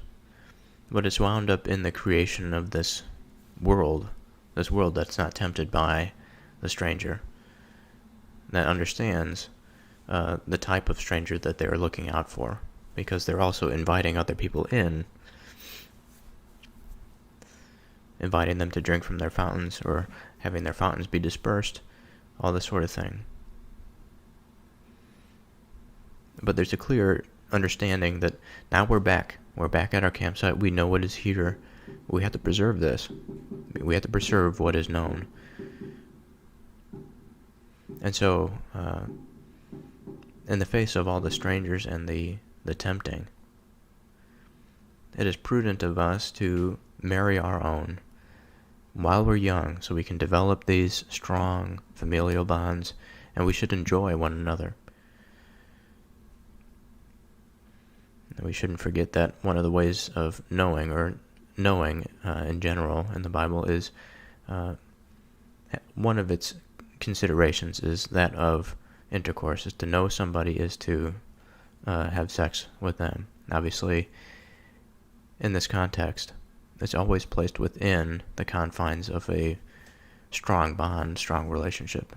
but it's wound up in the creation of this world that's not tempted by the stranger, that understands the type of stranger that they're looking out for, because they're also inviting other people in, inviting them to drink from their fountains or having their fountains be dispersed, all this sort of thing. But there's a clear understanding that now we're back at our campsite, we know what is here, we have to preserve this, we have to preserve what is known. And so, in the face of all the strangers and the tempting, it is prudent of us to marry our own while we're young, so we can develop these strong familial bonds, and we should enjoy one another. And we shouldn't forget that one of the ways of knowing in general in the Bible is one of its considerations is that of intercourse, is to know somebody, is to have sex with them. Obviously, in this context, it's always placed within the confines of a strong bond, strong relationship.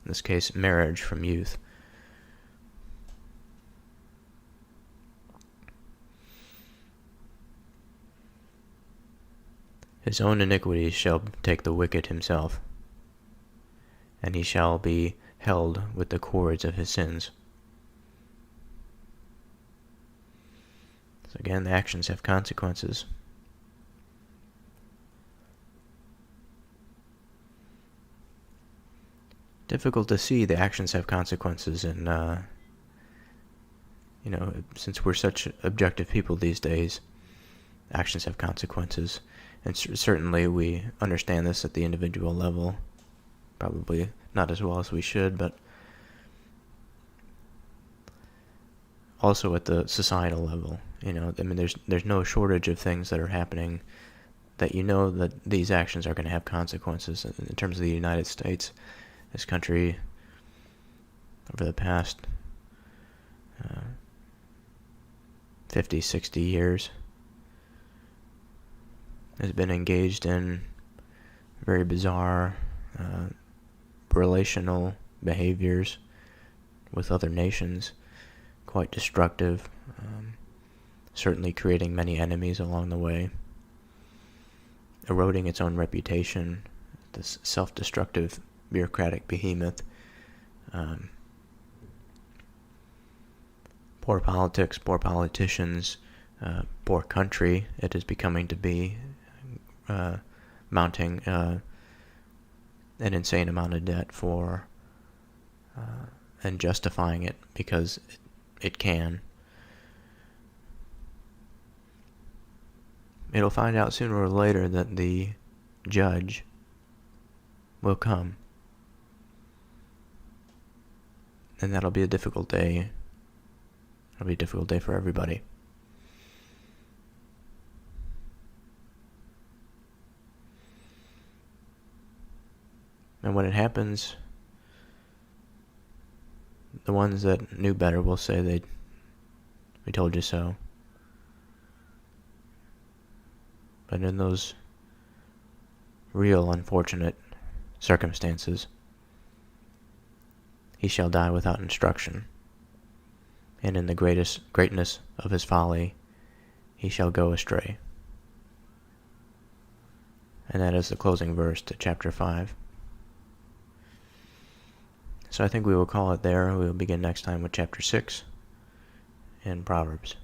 In this case, marriage from youth. His own iniquities shall take the wicked himself, and he shall be held with the cords of his sins. So again, the actions have consequences. Difficult to see the actions have consequences, and since we're such objective people these days, actions have consequences, and certainly we understand this at the individual level, probably not as well as we should, but also at the societal level. There's no shortage of things that are happening that that these actions are going to have consequences. In terms of the United States, this country, over the past 50, 60 years, has been engaged in very bizarre relational behaviors with other nations, quite destructive, certainly creating many enemies along the way, eroding its own reputation, this self-destructive bureaucratic behemoth. Poor politics, poor politicians, poor country it is becoming to be, mounting an insane amount of debt for and justifying it because it can. It'll find out sooner or later that the judge will come, and that'll be a difficult day. It'll be a difficult day for everybody. And when it happens, the ones that knew better will say we told you so. But in those real unfortunate circumstances, he shall die without instruction, and in the greatness of his folly he shall go astray. And that is the closing verse to chapter 5. So I think we will call it there. We will begin next time with chapter 6 in Proverbs.